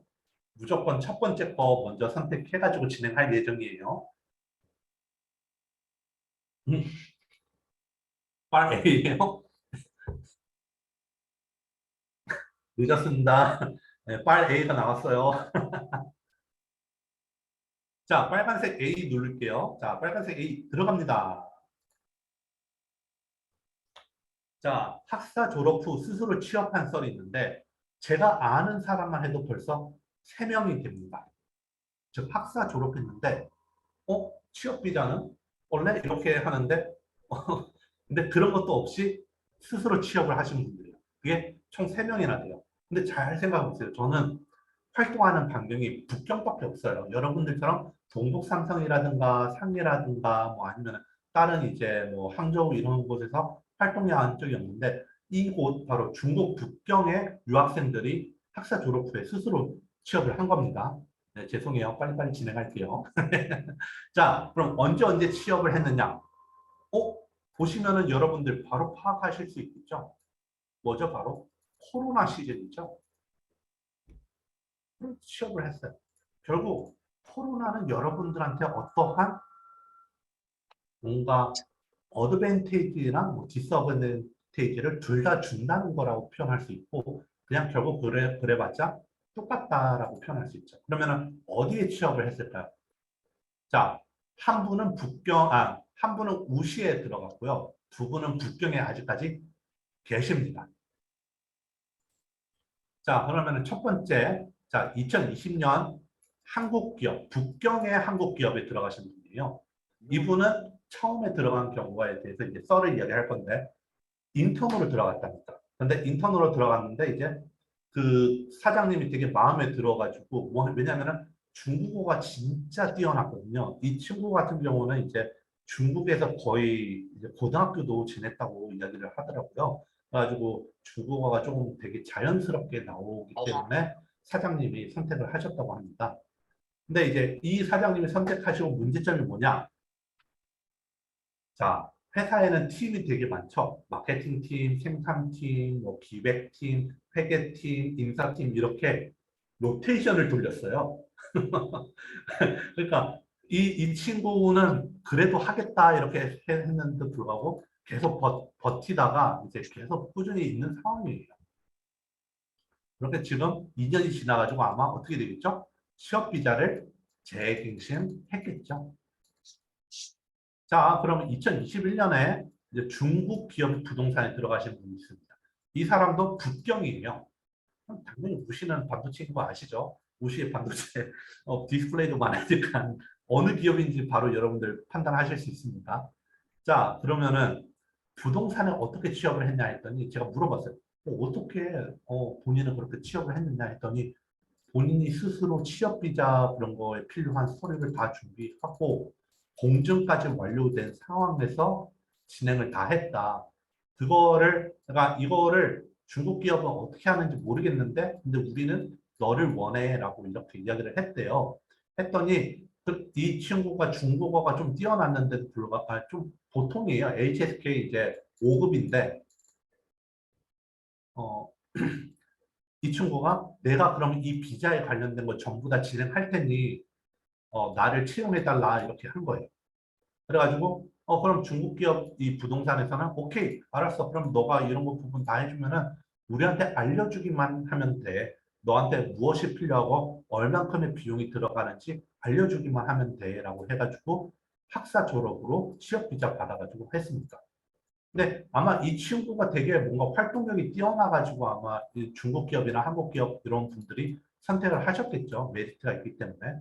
무조건 첫 번째 거 먼저 선택해가지고 진행할 예정이에요. 음, 빨리에요? 늦었습니다. 네, 빨 A가 나왔어요. 자, 빨간색 A 누를게요. 자, 빨간색 A 들어갑니다. 자, 학사 졸업 후 스스로 취업한 썰이 있는데 제가 아는 사람만 해도 벌써 3명이 됩니다. 즉 학사 졸업했는데 취업 비자는 원래 이렇게 하는데 근데 그런 것도 없이 스스로 취업을 하시는 분들이에요. 그게 총 3명이나 돼요. 근데 잘 생각해 보세요. 저는 활동하는 반경이 북경밖에 없어요. 여러분들처럼 동북 삼성이라든가 상해라든가 뭐 아니면 다른 이제 뭐 항저우 이런 곳에서 활동이 한 적이 없는데 이곳 바로 중국 북경의 유학생들이 학사 졸업 후에 스스로 취업을 한 겁니다. 네, 죄송해요. 빨리빨리 진행할게요. 자, 그럼 언제 취업을 했느냐? 보시면은 여러분들 바로 파악하실 수 있겠죠? 뭐죠? 바로 코로나 시즌이죠. 그럼 취업을 했어요. 결국 코로나는 여러분들한테 어떠한 뭔가 어드밴티지랑 뭐 디스어드밴티지를 둘 다 준다는 거라고 표현할 수 있고 그냥 결국 그래봤자 똑같다라고 표현할 수 있죠. 그러면은 어디에 취업을 했을까요? 자, 한 분은 우시에 들어갔고요. 두 분은 북경에 아직까지 계십니다. 자, 그러면 첫 번째, 자, 2020년 한국 기업, 북경의 한국 기업에 들어가신 분이에요. 이분은 처음에 들어간 경우에 대해서 이제 썰을 이야기할 건데, 인턴으로 들어갔답니다. 근데 인턴으로 들어갔는데, 이제 그 사장님이 되게 마음에 들어가지고, 왜냐면은 중국어가 진짜 뛰어났거든요. 이 친구 같은 경우는 이제 중국에서 거의 이제 고등학교도 지냈다고 이야기를 하더라고요. 그래가지고 중국어가 조금 되게 자연스럽게 나오기 때문에 사장님이 선택을 하셨다고 합니다. 근데 이제 이 사장님이 선택하시고 문제점이 뭐냐? 자, 회사에는 팀이 되게 많죠. 마케팅팀, 생산팀, 뭐 기획팀, 회계팀, 인사팀 이렇게 로테이션을 돌렸어요. 그러니까 이 친구는 그래도 하겠다 이렇게 했는데도 불구하고 계속 버티다가 이제 계속 꾸준히 있는 상황이에요. 그렇게 지금 2년이 지나가지고 아마 어떻게 되겠죠? 취업 비자를 재갱신했겠죠. 자, 그러면 2021년에 이제 중국 기업 부동산에 들어가신 분이 있습니다. 이 사람도 북경이에요. 당연히 우시는 반도체인 거 아시죠? 우시의 반도체 디스플레이도 많으니까 어느 기업인지 바로 여러분들 판단하실 수 있습니다. 자, 그러면은 부동산에 어떻게 취업을 했냐 했더니 제가 물어봤어요. 어떻게 본인은 그렇게 취업을 했느냐 했더니 본인이 스스로 취업 비자 그런 거에 필요한 서류를 다 준비하고 공증까지 완료된 상황에서 진행을 다 했다. 그러니까 이거를 중국 기업은 어떻게 하는지 모르겠는데, 근데 우리는 너를 원해라고 이렇게 이야기를 했대요. 했더니 이 친구가 중국어가 좀 뛰어났는데도 불구하고 좀 보통이에요. HSK 이제 5급인데 어, 이 친구가 내가 그럼 이 비자에 관련된 거 전부 다 진행할 테니 나를 채용해달라 이렇게 한 거예요. 그래가지고 그럼 중국 기업 이 부동산에서는 오케이 알았어 그럼 너가 이런 거 부분 다 해주면은 우리한테 알려주기만 하면 돼. 너한테 무엇이 필요하고 얼만큼의 비용이 들어가는지 알려주기만 하면 돼라고 해가지고 학사 졸업으로 취업 비자 받아가지고 했습니다. 근데 아마 이 친구가 되게 뭔가 활동력이 뛰어나가지고 아마 이 중국 기업이나 한국 기업 이런 분들이 선택을 하셨겠죠. 메리트가 있기 때문에.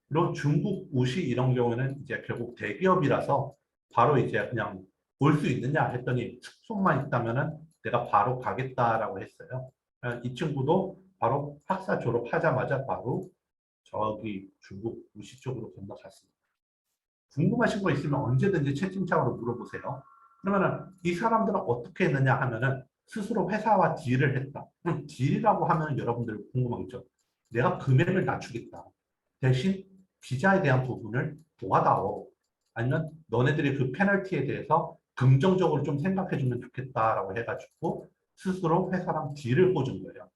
그리고 중국 우시 이런 경우는 이제 결국 대기업이라서 바로 이제 그냥 올 수 있느냐 했더니 특수만 있다면은 내가 바로 가겠다라고 했어요. 이 친구도 바로 학사 졸업하자마자 바로 저기 중국 우시 쪽으로 건너갔습니다. 궁금하신 거 있으면 언제든지 채팅창으로 물어보세요. 그러면은 이 사람들은 어떻게 했느냐 하면은 스스로 회사와 딜을 했다. 그럼 딜이라고 하면 여러분들 궁금하겠죠. 내가 금액을 낮추겠다. 대신 비자에 대한 부분을 도와다오. 아니면 너네들이 그 페널티에 대해서 긍정적으로 좀 생각해주면 좋겠다라고 해가지고 스스로 회사랑 딜을 꽂은 거예요.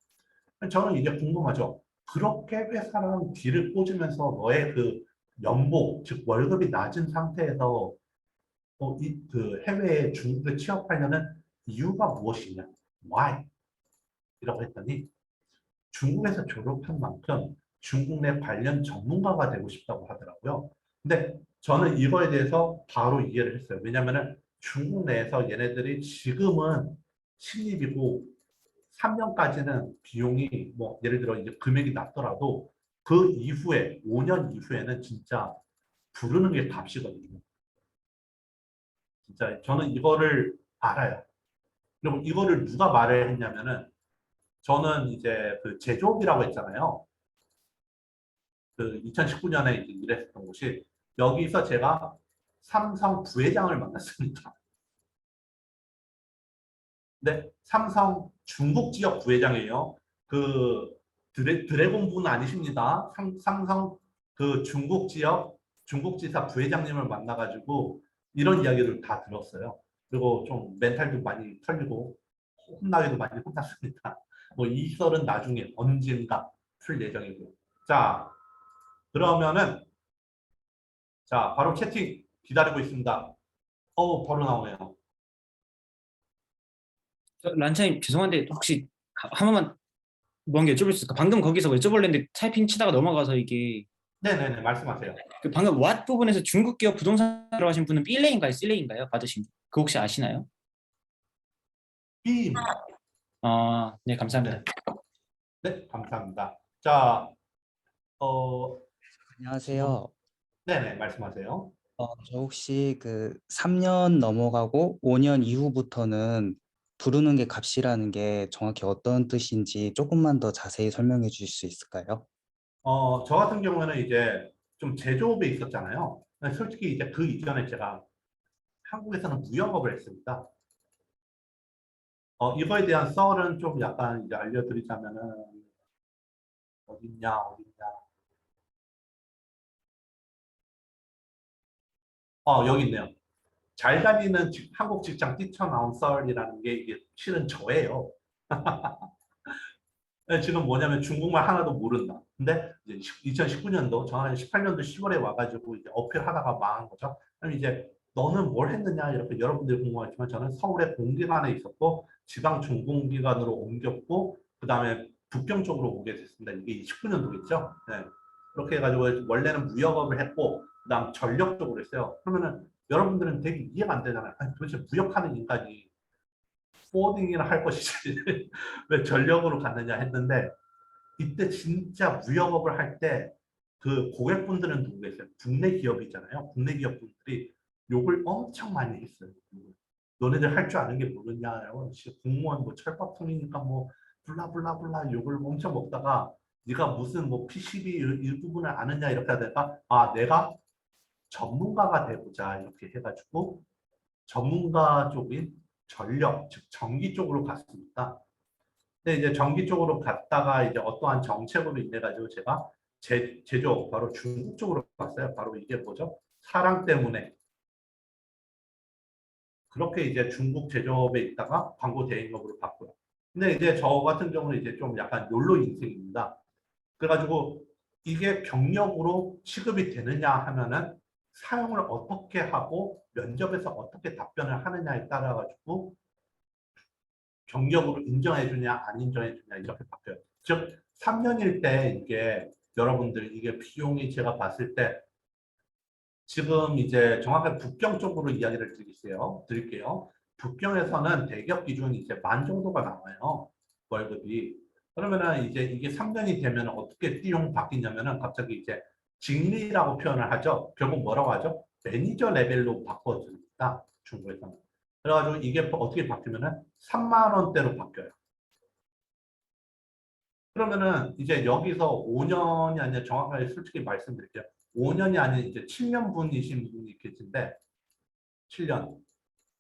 저는 이제 궁금하죠. 그렇게 회사랑 딜을 꽂으면서 너의 그 연봉, 즉 월급이 낮은 상태에서 그 해외에 중국에 취업하려는 이유가 무엇이냐? Why? 이라고 했더니 중국에서 졸업한 만큼 중국 내 관련 전문가가 되고 싶다고 하더라고요. 근데 저는 이거에 대해서 바로 이해를 했어요. 왜냐하면 중국 내에서 얘네들이 지금은 신입이고 3년까지는 비용이 뭐 예를 들어 이제 금액이 낮더라도 그 이후에 5년 이후에는 진짜 부르는 게 값이거든요. 진짜 저는 이거를 알아요. 그리고 이거를 누가 말을 했냐면은 저는 이제 그 제조업이라고 했잖아요. 그 2019년에 이제 일했던 곳이 여기서 제가 삼성 부회장을 만났습니다. 근데 삼성 중국 지역 부회장이에요. 그 드래곤 분 아니십니다. 삼성 그 중국 지역 중국지사 부회장님을 만나가지고 이런 이야기를 다 들었어요. 그리고 좀 멘탈도 많이 털리고 혼나기도 많이 혼났습니다. 뭐 이 썰은 나중에 언젠가 풀 예정이고요. 자, 그러면은 자 바로 채팅 기다리고 있습니다. 바로 나오네요. 란차님 죄송한데 혹시 한 번만 뭔 게 여쭤볼 수 있을까? 방금 거기서 여쭤볼랬는데 타이핑 치다가 넘어가서 이게 네네네 말씀하세요. 그 방금 왓 부분에서 중국 기업 부동산 들어가신 분은 B레인가요, C레인가요? 받으신 분? 그 혹시 아시나요? B입니다. 네, 감사합니다. 네, 네 감사합니다. 자, 지금 안녕하세요. 네네 말씀하세요. 저 혹시 그 3년 넘어가고 5년 이후부터는 부르는 게 값이라는 게 정확히 어떤 뜻인지 조금만 더 자세히 설명해 주실 수 있을까요? 저 같은 경우에는 이제 좀 제조업에 있었잖아요. 근데 솔직히 이제 그 이전에 제가 한국에서는 무역업을 했습니다. 이거에 대한 썰은 좀 약간 이제 알려드리자면은 어딨냐. 여기 있네요. 잘 다니는 한국 직장 뛰쳐나온 썰이라는 게 이게 실은 저예요. 네, 지금 뭐냐면 중국말 하나도 모른다. 근데 이제 2019년도, 정확히 18년도 10월에 와가지고 이제 어필하다가 망한 거죠. 그럼 이제 너는 뭘 했느냐 이렇게 여러분들이 궁금하지만 저는 서울의 공기관에 있었고 지방 중공기관으로 옮겼고 그 다음에 북경 쪽으로 오게 됐습니다. 이게 19년도겠죠. 네. 그렇게 해가지고 원래는 무역업을 했고 그 다음 전력 쪽으로 했어요. 그러면은 여러분들은 되게 이해가 안 되잖아요. 아니, 도대체 무역하는 인간이 포워딩이나 할 것이지 왜 전력으로 갔느냐 했는데 이때 진짜 무역업을 할 때 그 고객분들은 누구 계세요? 국내 기업이잖아요. 국내 기업분들이 욕을 엄청 많이 했어요. 너네들 할 줄 아는 게 뭐겠냐요. 공무원 뭐 철밥통이니까 뭐 블라블라블라 욕을 엄청 먹다가 네가 무슨 뭐 PCB 일부분을 아느냐 이렇게 하다가 내가 전문가가 되고자 이렇게 해가지고 전문가 쪽인 전력, 즉 전기 쪽으로 갔습니다. 근데 이제 전기 쪽으로 갔다가 이제 어떠한 정책으로 인해 가지고 제가 제조 바로 중국 쪽으로 갔어요. 바로 이게 뭐죠? 사랑 때문에 그렇게 이제 중국 제조업에 있다가 광고 대행업으로 갔고요. 근데 이제 저 같은 경우는 이제 좀 약간 욜로 인생입니다. 그래가지고 이게 경력으로 취급이 되느냐 하면은 사용을 어떻게 하고 면접에서 어떻게 답변을 하느냐에 따라 가지고 경력으로 인정해 주냐 안 인정해 주냐 이렇게 바뀌어요. 즉 3년일 때 이게 여러분들 이게 비용이 제가 봤을 때 지금 이제 정확하게 북경 쪽으로 이야기를 드릴게요. 북경에서는 대기업 기준이 이제 10,000 정도가 나와요. 월급이. 그러면은 이제 이게 3년이 되면 어떻게 띠용 바뀌냐면은 갑자기 이제 직리라고 표현을 하죠. 결국 뭐라고 하죠? 매니저 레벨로 바꿔줍니다. 중국에서는. 그래가지고 이게 어떻게 바뀌면은 3만 원대로 바뀌어요. 그러면은 이제 여기서 5년이 아니라 정확하게 솔직히 말씀드릴게요. 5년이 아닌 이제 7년 분이신 분이 계신데 7년.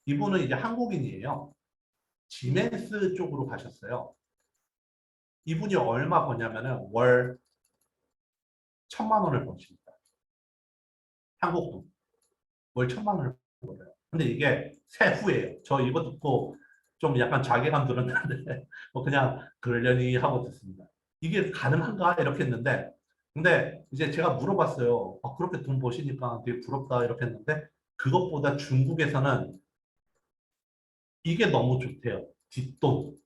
이분은 이제 한국인이에요. 지멘스 쪽으로 가셨어요. 이분이 얼마 버냐면은 월 1,000만 원을 버십니다. 한국 돈. 월 1,000만 원을 벌어요. 근데 이게 세후예요. 저 이거 듣고 좀 약간 자괴감 들었는데 뭐 그냥 그러려니 하고 듣습니다. 이게 가능한가 이렇게 했는데 근데 이제 제가 물어봤어요. 그렇게 돈 버시니까 되게 부럽다 이렇게 했는데 그것보다 중국에서는 이게 너무 좋대요. 뒷돈.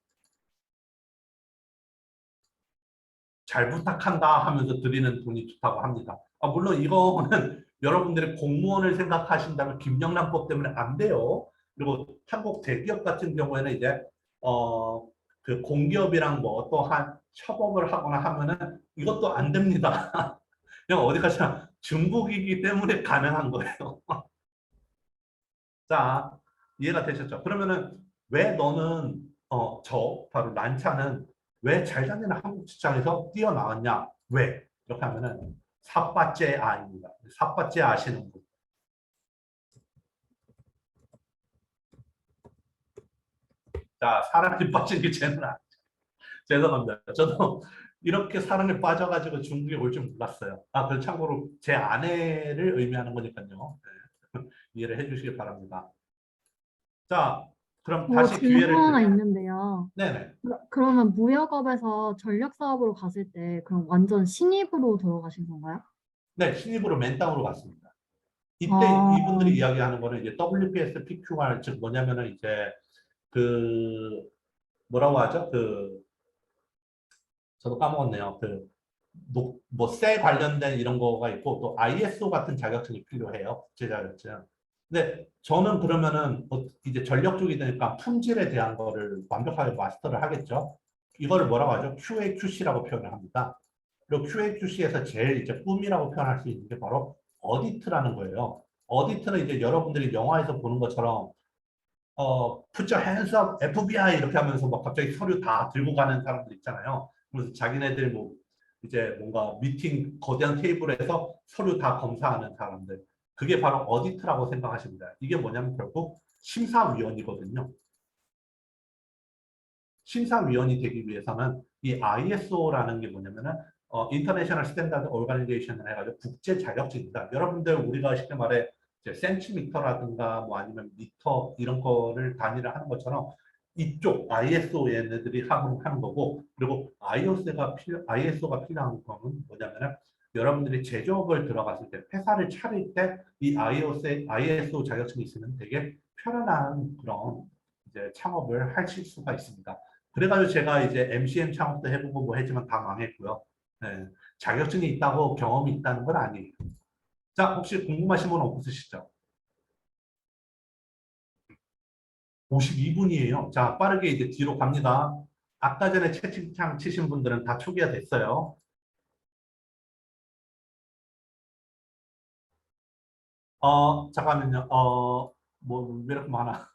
잘 부탁한다 하면서 드리는 돈이 좋다고 합니다. 물론 이거는 여러분들이 공무원을 생각하신다면 김영란법 때문에 안 돼요. 그리고 한국 대기업 같은 경우에는 이제 그 공기업이랑 뭐 어떠한 협업을 하거나 하면은 이것도 안 됩니다. 그냥 어디 가시나 중국이기 때문에 가능한 거예요. 자, 이해가 되셨죠? 그러면은 왜 너는 저 바로 난차는 왜 잘 다니는 한국 직장에서 뛰어나왔냐? 왜? 이렇게 하면은 삿바째 아입니다. 삿바째 아시는 분. 자, 사랑에 빠진 게 쟤는 아니죠. 죄송합니다. 저도 이렇게 사랑에 빠져가지고 중국에 올 줄 몰랐어요. 그 참고로 제 아내를 의미하는 거니까요. 네. 이해를 해주시기 바랍니다. 자, 그럼 다시 질문 기회를 하나 드릴게요. 있는데요. 네네. 그러면 무역업에서 전력 사업으로 갔을 때 그럼 완전 신입으로 들어가신 건가요? 네, 신입으로 맨땅으로 갔습니다. 이때 아, 이분들이 이야기하는 거는 이제 WPS, PQR, 즉 뭐냐면은 이제 그 뭐라고 하죠? 저도 까먹었네요. 뭐쇠 관련된 이런 거가 있고 또 ISO 같은 자격증이 필요해요. 국제 자격증. 근데 저는 그러면은 이제 전력 쪽이 되니까 품질에 대한 거를 완벽하게 마스터를 하겠죠. 이거를 뭐라고 하죠? QA/QC라고 표현을 합니다. 그리고 QA/QC에서 제일 이제 꿈이라고 표현할 수 있는 게 바로 어디트라는 거예요. 어디트는 이제 여러분들이 영화에서 보는 것처럼 put your hands up, FBI 이렇게 하면서 막 갑자기 서류 다 들고 가는 사람들 있잖아요. 그래서 자기네들 뭐 이제 뭔가 미팅 거대한 테이블에서 서류 다 검사하는 사람들. 그게 바로 어디트라고 생각하십니다. 이게 뭐냐면 결국 심사위원이거든요. 심사위원이 되기 위해서는 이 ISO라는 게 뭐냐면은 인터내셔널 스탠다드 오르가니제이션을 해가지고 국제 자격증입니다. 여러분들 우리가 쉽게 말해 이제 센티미터라든가 뭐 아니면 미터 이런 거를 단위를 하는 것처럼 이쪽 ISO 얘네들이 하는 거고 그리고 ISO가 필요한 거는 뭐냐면은 여러분들이 제조업을 들어갔을 때 회사를 차릴 때 이 ISO 자격증이 있으면 되게 편안한 그런 이제 창업을 하실 수가 있습니다. 그래가지고 제가 이제 MCM 창업도 해보고 뭐 했지만 다 망했고요. 네, 자격증이 있다고 경험이 있다는 건 아니에요. 자, 혹시 궁금하신 분 없으시죠? 52분이에요. 자, 빠르게 이제 뒤로 갑니다. 아까 전에 채팅창 치신 분들은 다 초기화 됐어요. 잠깐만요. 왜 이렇게 많아?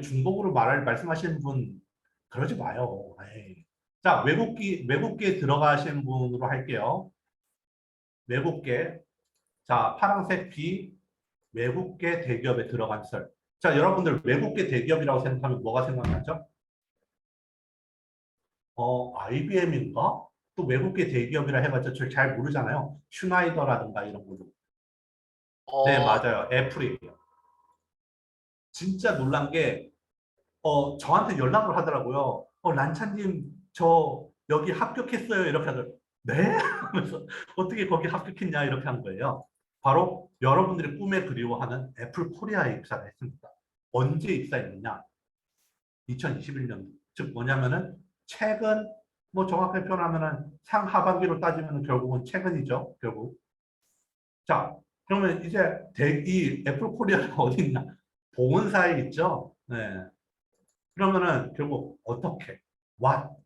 중복으로 말씀하시는 분, 그러지 마요. 에이. 자, 외국계 들어가신 분으로 할게요. 외국계. 자, 파란색 B, 외국계 대기업에 들어간 설. 자, 여러분들 외국계 대기업이라고 생각하면 뭐가 생각나죠? IBM인가? 또 외국계 대기업이라 해봤자 저 잘 모르잖아요. 슈나이더라든가 이런 걸로. 네, 맞아요. 애플이에요. 진짜 놀란 게, 저한테 연락을 하더라고요. 란차님, 저 여기 합격했어요. 이렇게 하더라고요. 네? 하면서 어떻게 거기 합격했냐 이렇게 한 거예요. 바로 여러분들이 꿈에 그리워하는 애플 코리아에 입사를 했습니다. 언제 입사했느냐? 2021년. 즉 뭐냐면은 최근 뭐 정확하게 표현하면은 상하반기로 따지면 결국은 최근이죠. 결국. 자, 그러면 이제 이 애플 코리아가 어디 있냐? 보건사에 있죠. 네. 그러면은 결국 어떻게?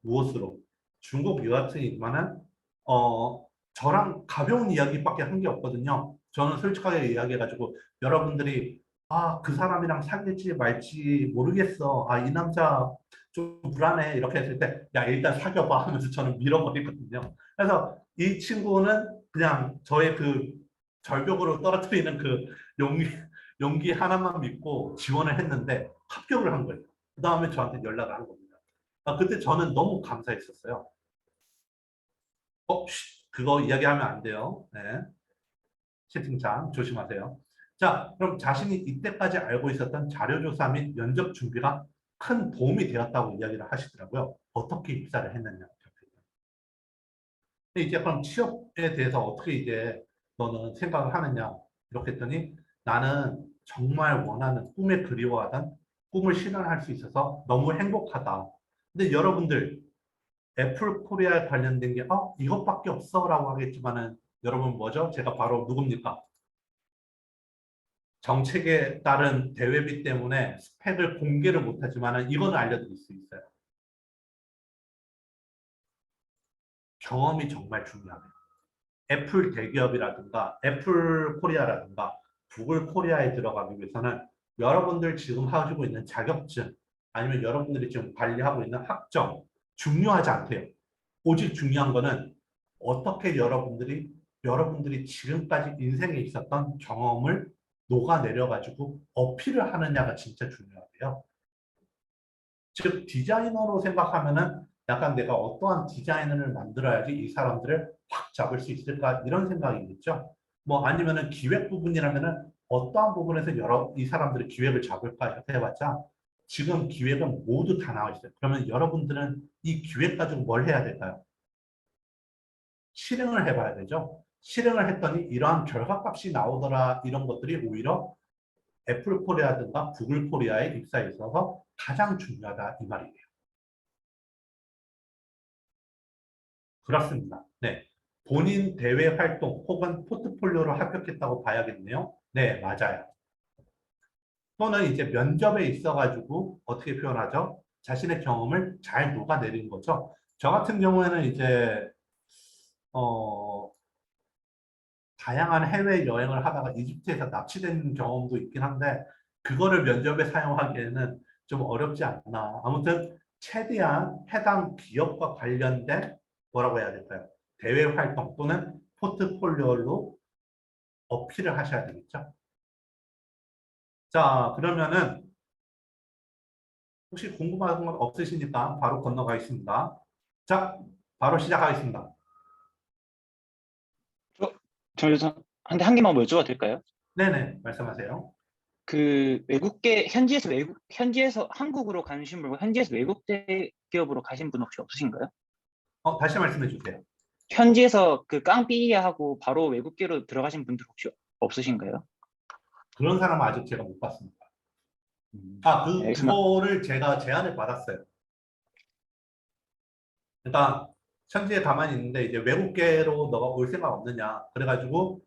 무엇으로? 중국 유학생이지만은 저랑 가벼운 이야기밖에 한 게 없거든요. 저는 솔직하게 이야기해가지고 여러분들이 그 사람이랑 사귈지 말지 모르겠어. 이 남자 좀 불안해. 이렇게 했을 때, 야, 일단 사귀어봐 하면서 저는 밀어버리거든요. 그래서 이 친구는 그냥 저의 그 절벽으로 떨어뜨리는 그 용기 하나만 믿고 지원을 했는데 합격을 한 거예요. 그 다음에 저한테 연락을 한 겁니다. 그때 저는 너무 감사했었어요. 그거 이야기하면 안 돼요. 네. 채팅창 조심하세요. 자, 그럼 자신이 이때까지 알고 있었던 자료조사 및 면접 준비가 큰 도움이 되었다고 이야기를 하시더라고요. 어떻게 입사를 했느냐. 근데 이제 그럼 취업에 대해서 어떻게 이제 너는 생각을 하느냐. 이렇게 했더니 나는 정말 원하는 꿈에 그리워하던 꿈을 실현할 수 있어서 너무 행복하다. 근데 여러분들 애플 코리아 관련된 게 이것밖에 없어 라고 하겠지만은 여러분 뭐죠? 제가 바로 누굽니까? 정책에 따른 대외비 때문에 스펙을 공개를 못하지만은 이거는 알려드릴 수 있어요. 경험이 정말 중요합니다. 애플 대기업이라든가 애플 코리아라든가 구글 코리아에 들어가기 위해서는 여러분들 지금 가지고 있는 자격증 아니면 여러분들이 지금 관리하고 있는 학점 중요하지 않대요. 오직 중요한 거는 어떻게 여러분들이 지금까지 인생에 있었던 경험을 녹아내려가지고 어필을 하느냐가 진짜 중요하대요. 즉 디자이너로 생각하면은 약간 내가 어떠한 디자인을 만들어야지 이 사람들을 확 잡을 수 있을까 이런 생각이겠죠. 뭐 아니면은 기획 부분이라면은 어떠한 부분에서 이 사람들의 기획을 잡을까 이렇게 해봤자 지금 기획은 모두 다 나와 있어요. 그러면 여러분들은 이 기획 가지고 뭘 해야 될까요? 실행을 해봐야 되죠. 실행을 했더니 이러한 결과값이 나오더라 이런 것들이 오히려 애플 코리아든가 구글 코리아의 입사에 있어서 가장 중요하다 이 말이에요. 그렇습니다. 네. 본인 대외 활동 혹은 포트폴리오로 합격했다고 봐야겠네요. 네, 맞아요. 또는 이제 면접에 있어가지고 어떻게 표현하죠? 자신의 경험을 잘 녹아내린 거죠. 저 같은 경우에는 이제 다양한 해외 여행을 하다가 이집트에서 납치된 경험도 있긴 한데 그거를 면접에 사용하기에는 좀 어렵지 않나. 아무튼 최대한 해당 기업과 관련된 뭐라고 해야 될까요? 대외 활동 또는 포트폴리오로 어필을 하셔야 되겠죠. 자, 그러면은 혹시 궁금한 건 없으시니까 바로 건너가겠습니다. 자, 바로 시작하겠습니다. 저기서 한 개만 여쭤봐도 될까요? 네네, 말씀하세요. 그 현지에서 한국으로 가신 분, 현지에서 외국 대기업으로 가신 분 혹시 없으신가요? 다시 말씀해 주세요. 현지에서 그 깡삐야 하고 바로 외국계로 들어가신 분들 혹시 없으신가요? 그런 사람은 아직 제가 못 봤습니다. 알겠습니다. 그거를 제가 제안을 받았어요. 그러니까 현지에 가만히 있는데 이제 외국계로 너가 올 생각 없느냐. 그래가지고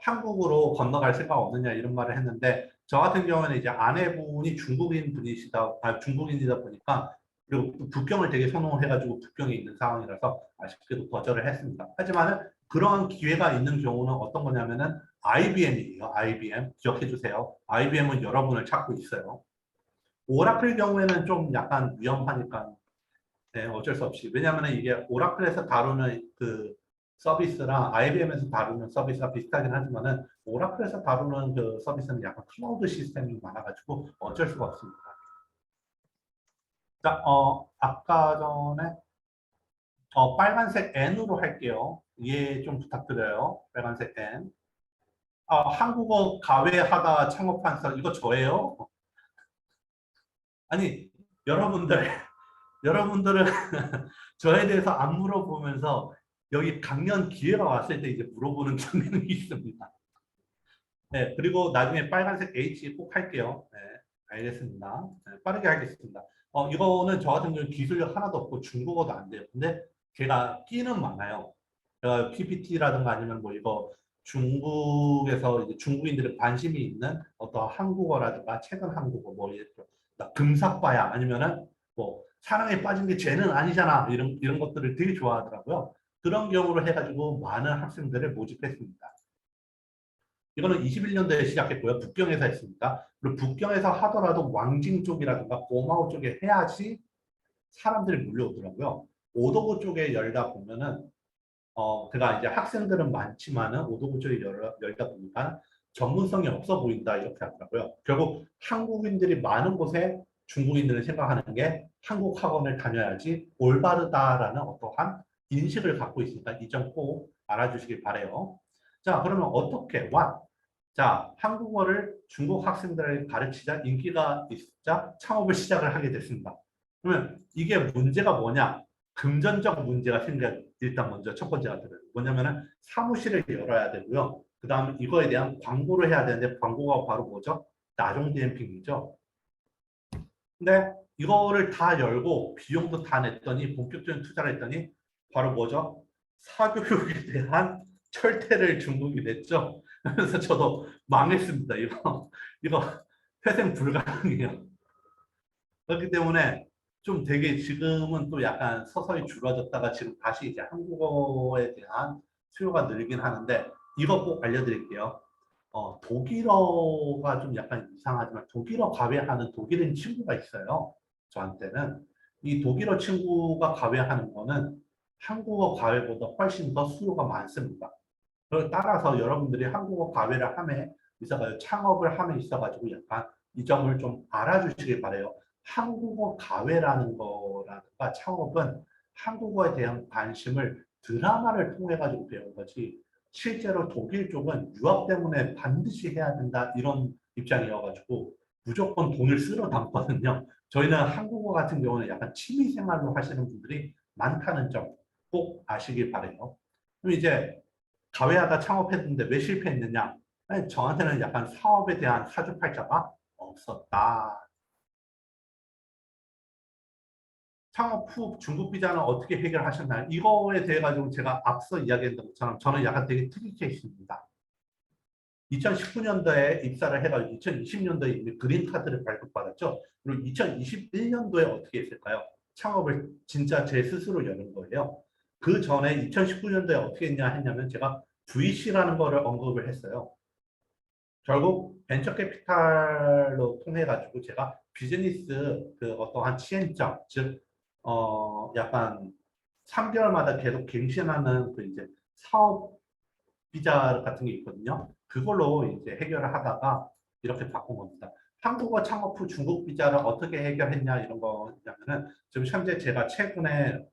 한국으로 건너갈 생각 없느냐 이런 말을 했는데 저 같은 경우는 이제 아내분이 중국인이다 보니까 그리고 또 북경을 되게 선호를 해가지고 북경에 있는 상황이라서 아쉽게도 거절을 했습니다. 하지만은 그러한 기회가 있는 경우는 어떤 거냐면은 IBM이에요. IBM 기억해 주세요. IBM은 여러분을 찾고 있어요. 오라클 경우에는 좀 약간 위험하니까 네, 어쩔 수 없이. 왜냐하면 이게 오라클에서 다루는 그 서비스랑 IBM에서 다루는 서비스가 비슷하긴 하지만은 오라클에서 다루는 그 서비스는 약간 클라우드 시스템이 많아가지고 어쩔 수가 없습니다. 자, 아까 전에 빨간색 N으로 할게요. 이해 좀 부탁드려요. 빨간색 N. 한국어 가외하다 창업한 사 이거 저예요. 아니, 여러분들은 저에 대해서 안 물어보면서 여기 강연 기회가 왔을 때 이제 물어보는 경향이 있습니다. 네, 그리고 나중에 빨간색 H 꼭 할게요. 네, 알겠습니다. 네, 빠르게 하겠습니다. 이거는 저 같은 경우는 기술력 하나도 없고 중국어도 안 돼요. 근데 제가 끼는 많아요. PPT라든가 아니면 뭐 이거 중국에서 이제 중국인들의 관심이 있는 어떤 한국어라든가 최근 한국어 뭐 이렇게 금사빠야 아니면은 뭐 사랑에 빠진 게 죄는 아니잖아 이런 것들을 되게 좋아하더라고요. 그런 경우로 해가지고 많은 학생들을 모집했습니다. 이거는 21년도에 시작했고요. 북경에서 했습니다. 그리고 북경에서 하더라도 왕징 쪽이라든가 고마오 쪽에 해야지 사람들이 몰려오더라고요. 오도고 쪽에 열다 보면은 제가 이제 학생들은 많지만은 오도고 쪽에 열다 보니까 전문성이 없어 보인다 이렇게 하더라고요. 결국 한국인들이 많은 곳에 중국인들은 생각하는 게 한국 학원을 다녀야지 올바르다라는 어떠한 인식을 갖고 있으니까 이 점 꼭 알아주시길 바래요. 자, 그러면 어떻게 자, 한국어를 중국 학생들에게 가르치자 인기가 있자 창업을 시작을 하게 됐습니다. 그러면 이게 문제가 뭐냐? 금전적 문제가 생겨 일단 먼저 첫 번째가 들어요. 뭐냐면은 사무실을 열어야 되고요. 그 다음에 이거에 대한 광고를 해야 되는데 광고가 바로 뭐죠? 나중 디엠핑이죠. 근데 이거를 다 열고 비용도 다 냈더니 본격적인 투자를 했더니 바로 뭐죠? 사교육에 대한 철퇴를 중국이 냈죠. 그래서 저도 망했습니다. 이거 회생 불가능해요. 그렇기 때문에 좀 되게 지금은 또 약간 서서히 줄어졌다가 지금 다시 이제 한국어에 대한 수요가 늘긴 하는데 이거 꼭 알려드릴게요. 독일어가 좀 약간 이상하지만 독일어 과외하는 독일인 친구가 있어요. 저한테는. 이 독일어 친구가 과외하는 거는 한국어 과외보다 훨씬 더 수요가 많습니다. 따라서 여러분들이 한국어 과외를 함에 있어가지고 창업을 함에 있어가지고 약간 이 점을 좀 알아주시길 바래요. 한국어 과외라는 거라든가 창업은 한국어에 대한 관심을 드라마를 통해 가지고 배운 거지 실제로 독일 쪽은 유학 때문에 반드시 해야 된다 이런 입장이어가지고 무조건 돈을 쓸어 담거든요. 저희는 한국어 같은 경우는 약간 취미생활로 하시는 분들이 많다는 점 꼭 아시길 바래요. 그럼 이제 가외하다 창업했는데 왜 실패했느냐? 아니, 저한테는 약간 사업에 대한 사주팔자가 없었다. 창업 후 중국 비자는 어떻게 해결하셨나요? 이거에 대해 가지고 제가 앞서 이야기했던 것처럼 저는 약간 되게 특이 케이스입니다. 2019년도에 입사를 해가지고 2020년도에 이미 그린카드를 발급받았죠. 그리고 2021년도에 어떻게 했을까요? 창업을 진짜 제 스스로 여는 거예요. 그 전에 2019년도에 어떻게 했냐면 제가 VC라는 거를 언급을 했어요. 결국 벤처 캐피탈로 통해 가지고 제가 비즈니스 그 어떠한 시행점 즉 약간 3개월마다 계속 갱신하는 그 이제 사업 비자 같은 게 있거든요. 그걸로 이제 해결을 하다가 이렇게 바꾼 겁니다. 한국어 창업 후 중국 비자를 어떻게 해결했냐 이런 거냐면은 지금 현재 제가 최근에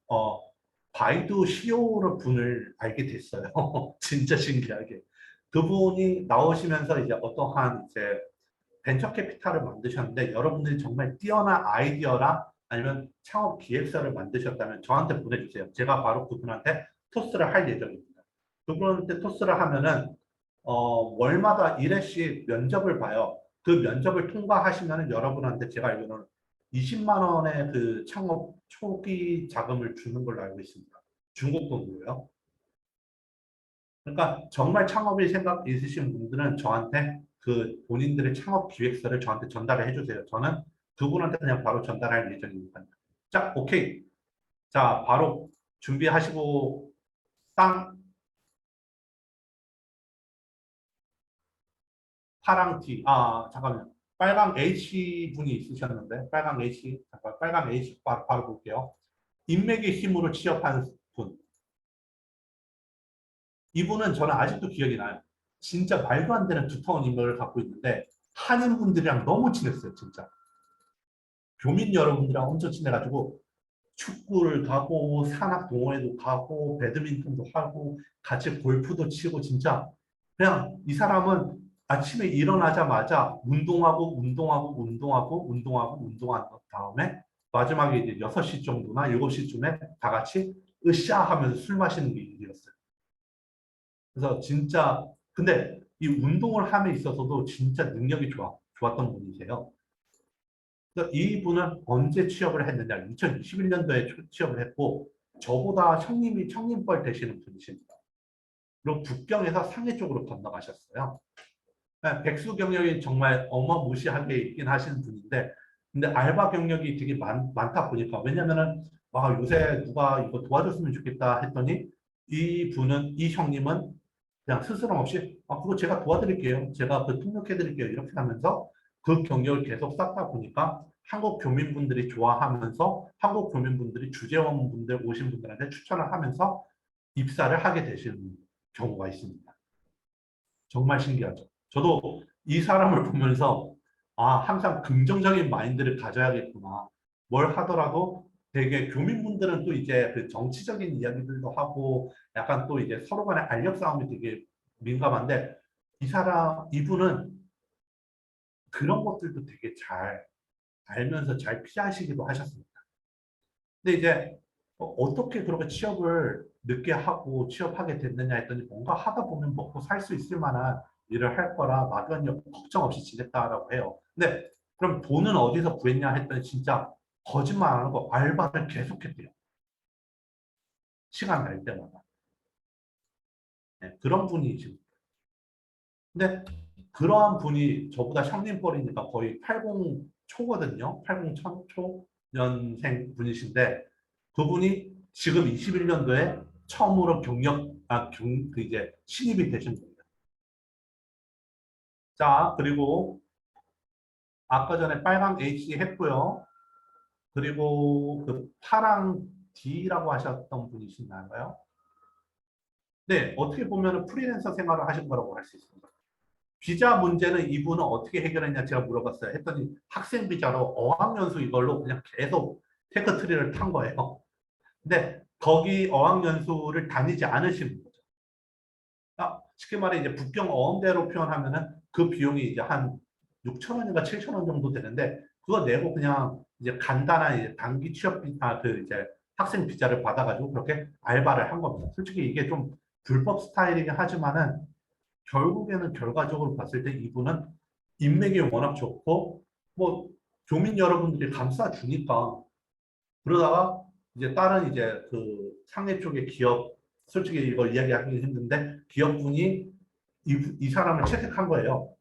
바이두 CEO 분을 알게 됐어요. 진짜 신기하게. 그분이 나오시면서 이제 어떠한 이제 벤처 캐피탈을 만드셨는데 여러분들이 정말 뛰어난 아이디어랑 아니면 창업 기획서를 만드셨다면 저한테 보내주세요. 제가 바로 그분한테 토스를 할 예정입니다. 그분한테 토스를 하면은 월마다 1회씩 면접을 봐요. 그 면접을 통과하시면 여러분한테 제가 알기로는 20만 원의 그 창업 초기 자금을 주는 걸로 알고 있습니다. 중국 돈으로요. 그러니까 정말 창업의 생각 있으신 분들은 저한테 그 본인들의 창업 기획서를 저한테 전달을 해주세요. 저는 그분한테 그냥 바로 전달할 예정입니다. 자, 오케이. 자, 바로 준비하시고 땅 파랑 T. 잠깐만요. 빨강 H 분이 있으셨는데 빨강 H 잠깐 빨강 H 바로 볼게요. 인맥의 힘으로 취업한 분. 이분은 저는 아직도 기억이 나요. 진짜 말도 안 되는 두터운 인맥을 갖고 있는데 한인분들이랑 너무 친했어요. 진짜. 교민 여러분들이랑 엄청 친해가지고 축구를 가고 산악 동호회도 가고 배드민턴도 하고 같이 골프도 치고 진짜 그냥 이 사람은 아침에 일어나자마자 운동한 다음에 마지막에 이제 6시 정도나 7시쯤에 다 같이 으쌰 하면서 술 마시는 게 일이었어요. 그래서 진짜 근데 이 운동을 함에 있어서도 진짜 능력이 좋았던 분이세요. 그래서 이분은 언제 취업을 했느냐? 2021년도에 취업을 했고 저보다 청림벌 되시는 분이십니다. 그리고 북경에서 상해 쪽으로 건너가셨어요. 백수 경력이 정말 어마무시하게 있긴 하시는 분인데 근데 알바 경력이 되게 많다 보니까 왜냐면은 요새 누가 이거 도와줬으면 좋겠다 했더니 이 형님은 그냥 스스럼 없이 그거 제가 도와드릴게요. 제가 그 통역해드릴게요. 이렇게 하면서 그 경력을 계속 쌓다 보니까 한국 교민분들이 좋아하면서 한국 교민분들이 주재원분들 오신 분들한테 추천을 하면서 입사를 하게 되시는 경우가 있습니다. 정말 신기하죠. 저도 이 사람을 보면서 항상 긍정적인 마인드를 가져야겠구나. 뭘 하더라도 되게 교민분들은 또 이제 그 정치적인 이야기들도 하고 약간 또 이제 서로 간의 알력 싸움이 되게 민감한데 이분은 그런 것들도 되게 잘 알면서 잘 피하시기도 하셨습니다. 근데 이제 어떻게 그렇게 취업을 늦게 하고 취업하게 됐느냐 했더니 뭔가 하다 보면 먹고 살 수 있을 만한 일을 할 거라 막연히 걱정 없이 지냈다라고 해요. 근데 그럼 돈은 어디서 구했냐 했더니 진짜 거짓말 안 하고 알바를 계속했대요. 시간 날 때마다. 네, 그런 분이지. 근데 그러한 분이 저보다 형님뻘이니까 거의 80 초거든요. 80 초년생 분이신데 그분이 지금 21년도에 처음으로 그 이제 신입이 되신 겁니다. 자, 그리고 아까 전에 빨강 H 했고요. 그리고 그 파랑 D라고 하셨던 분이신가요? 네, 어떻게 보면 프리랜서 생활을 하신 거라고 할 수 있습니다. 비자 문제는 이분은 어떻게 해결했냐 제가 물어봤어요. 했더니 학생 비자로 어학연수 이걸로 그냥 계속 테크트리를 탄 거예요. 근데 거기 어학연수를 다니지 않으신 거죠. 쉽게 말해 이제 북경 어음대로 표현하면은 그 비용이 이제 한 6천 원인가 7천 원 정도 되는데 그거 내고 그냥 이제 간단한 이제 단기 취업 그 이제 학생 비자를 받아가지고 그렇게 알바를 한 겁니다. 솔직히 이게 좀 불법 스타일이긴 하지만은 결국에는 결과적으로 봤을 때 이분은 인맥이 워낙 좋고 뭐 교민 여러분들이 감싸주니까 그러다가 이제 다른 이제 그 상해 쪽의 기업 솔직히 이걸 이야기하기 힘든데 기업분이 이 사람을 채택한 거예요.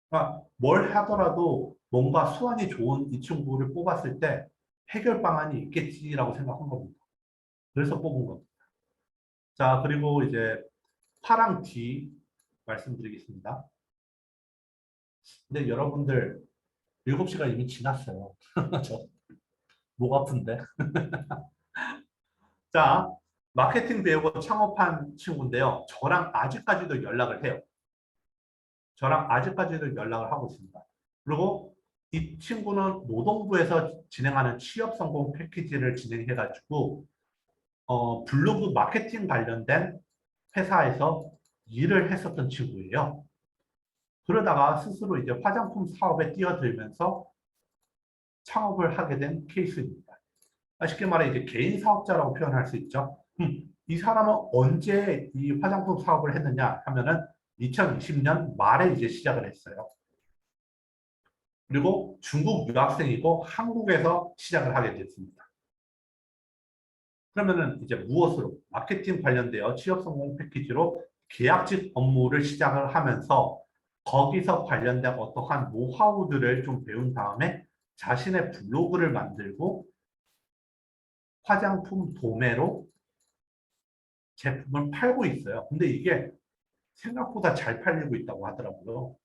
그러니까 뭘 하더라도 뭔가 수완이 좋은 이 친구를 뽑았을 때 해결 방안이 있겠지라고 생각한 겁니다. 그래서 뽑은 겁니다. 자, 그리고 이제 파랑 D 말씀드리겠습니다. 근데 여러분들 7시가 이미 지났어요. 저 목 아픈데. 자, 마케팅 배우고 창업한 친구인데요. 저랑 아직까지도 연락을 해요. 저랑 아직까지도 연락을 하고 있습니다. 그리고 이 친구는 노동부에서 진행하는 취업 성공 패키지를 진행해가지고 블로그 마케팅 관련된 회사에서 일을 했었던 친구예요. 그러다가 스스로 이제 화장품 사업에 뛰어들면서 창업을 하게 된 케이스입니다. 쉽게 말해 이제 개인 사업자라고 표현할 수 있죠. 이 사람은 언제 이 화장품 사업을 했느냐 하면은 2020년 말에 이제 시작을 했어요. 그리고 중국 유학생이고 한국에서 시작을 하게 됐습니다. 그러면은 이제 무엇으로? 마케팅 관련되어 취업 성공 패키지로 계약직 업무를 시작을 하면서 거기서 관련된 어떠한 노하우들을 좀 배운 다음에 자신의 블로그를 만들고 화장품 도매로 제품을 팔고 있어요. 근데 이게 생각보다 잘 팔리고 있다고 하더라고요.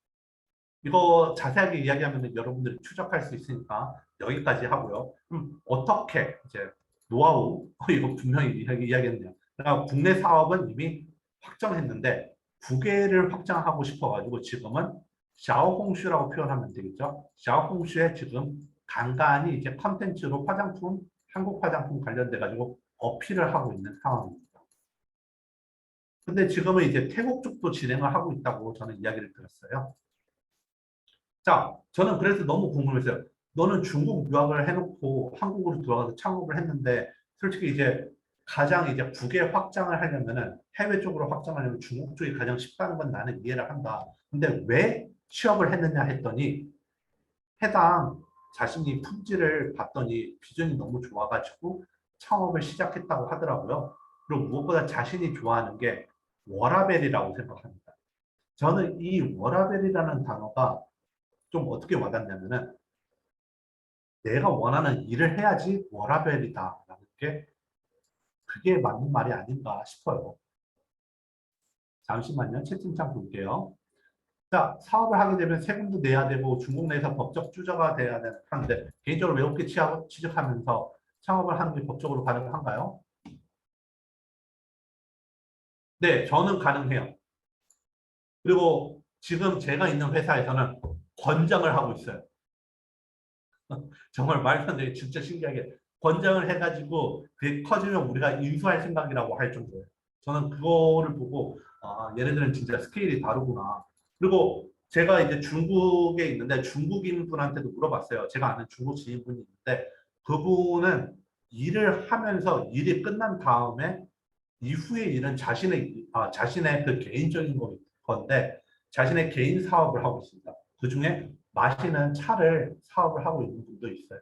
이거 자세하게 이야기하면 여러분들이 추적할 수 있으니까 여기까지 하고요. 어떻게 이제 노하우 이거 분명히 이야기했네요. 그러니까 국내 사업은 이미 확정했는데 국외를 확장하고 싶어가지고 지금은 샤오홍슈라고 표현하면 되겠죠. 샤오홍슈에 지금 간간히 이제 컨텐츠로 화장품, 한국 화장품 관련돼 가지고 어필을 하고 있는 상황입니다. 근데 지금은 이제 태국 쪽도 진행을 하고 있다고 저는 이야기를 들었어요. 자, 저는 그래서 너무 궁금했어요. 너는 중국 유학을 해놓고 한국으로 들어가서 창업을 했는데 솔직히 이제 가장 이제 국외 확장을 하려면은 해외 쪽으로 확장하려면 중국 쪽이 가장 쉽다는 건 나는 이해를 한다. 근데 왜 취업을 했느냐 했더니 해당 자신이 품질을 봤더니 비전이 너무 좋아가지고 창업을 시작했다고 하더라고요. 그리고 무엇보다 자신이 좋아하는 게 워라벨이라고 생각합니다. 저는 이 워라벨이라는 단어가 좀 어떻게 와닿냐면은 내가 원하는 일을 해야지 워라벨이다라는 게 그게 맞는 말이 아닌가 싶어요. 잠시만요. 채팅창 볼게요. 자, 사업을 하게 되면 세금도 내야 되고 중국 내에서 법적 주저가 돼야 하는데 개인적으로 외국계 취직하면서 창업을 하는 게 법적으로 가능한가요? 네, 저는 가능해요. 그리고 지금 제가 있는 회사에서는 권장을 하고 있어요. 정말 말도 안 되게 진짜 신기하게 권장을 해가지고 그게 커지면 우리가 인수할 생각이라고 할 정도예요. 저는 그거를 보고 얘네들은 진짜 스케일이 다르구나. 그리고 제가 이제 중국에 있는데 중국인 분한테도 물어봤어요. 제가 아는 중국 지인분이 있는데 그분은 일을 하면서 일이 끝난 다음에 이후의 일은 자신의 그 개인적인 건데 자신의 개인 사업을 하고 있습니다. 그 중에 마시는 차를 사업을 하고 있는 분도 있어요.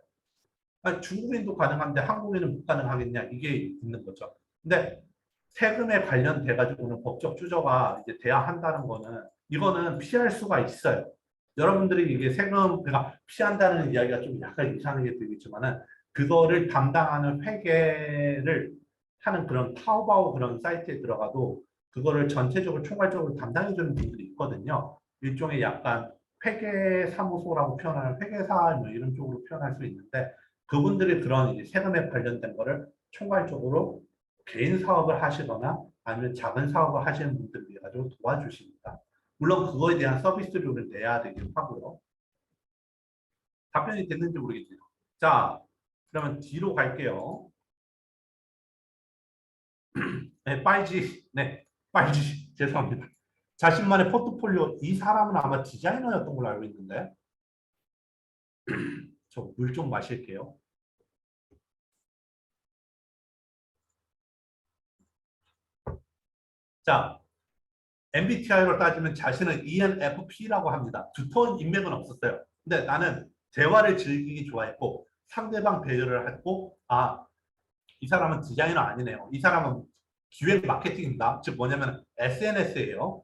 아니, 중국인도 가능한데 한국인은 못 가능하겠냐 이게 있는 거죠. 근데 세금에 관련돼 가지고는 법적 주저가 이제 돼야 한다는 거는 이거는 피할 수가 있어요. 여러분들이 이게 세금 그러니까 피한다는 이야기가 좀 약간 이상하게 들리지만은 그거를 담당하는 회계를 하는 그런 타오바오 그런 사이트에 들어가도 그거를 전체적으로 총괄적으로 담당해 주는 분들이 있거든요. 일종의 약간 회계사무소라고 표현하는 회계사 뭐 이런 쪽으로 표현할 수 있는데 그분들이 그런 이제 세금에 관련된 거를 총괄적으로 개인 사업을 하시거나 아니면 작은 사업을 하시는 분들을 위해 가지고 도와주십니다. 물론 그거에 대한 서비스료를 내야 되긴 하고요. 답변이 됐는지 모르겠네요. 자, 그러면 뒤로 갈게요. 네, 빨지. 네, 빨지. 죄송합니다. 자신만의 포트폴리오. 이 사람은 아마 디자이너였던 걸로 알고 있는데. 저 물 좀 마실게요. 자, MBTI로 따지면 자신은 ENFP라고 합니다. 두터운 인맥은 없었어요. 근데 나는 대화를 즐기기 좋아했고 상대방 배려를 했고 이 사람은 디자이너 아니네요. 이 사람은 기획 마케팅입니다. 즉 뭐냐면 SNS예요.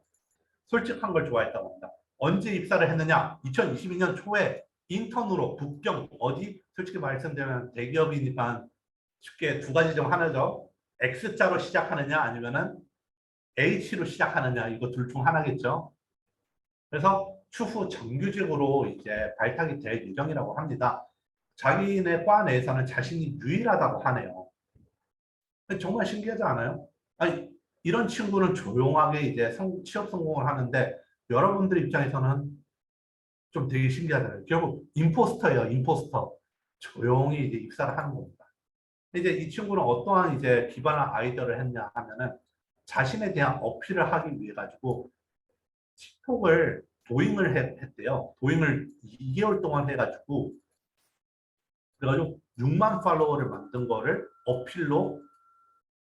솔직한 걸 좋아했다고 합니다. 언제 입사를 했느냐? 2022년 초에 인턴으로 북경 어디? 솔직히 말씀드리면 대기업이니까 쉽게 두 가지 중 하나죠. X자로 시작하느냐 아니면은 H로 시작하느냐 이거 둘 중 하나겠죠. 그래서 추후 정규직으로 이제 발탁이 될 예정이라고 합니다. 자기네 과 내에서는 자신이 유일하다고 하네요. 정말 신기하지 않아요? 아니, 이런 친구는 조용하게 이제 취업 성공을 하는데 여러분들 입장에서는 좀 되게 신기하잖아요. 결국 임포스터예요, 임포스터. 조용히 이제 입사를 하는 겁니다. 이제 이 친구는 어떠한 이제 기발한 아이디어를 했냐 하면은 자신에 대한 어필을 하기 위해 가지고 틱톡을 도잉을 했대요. 도잉을 2개월 동안 해가지고 그래가지고 6만 팔로워를 만든 거를 어필로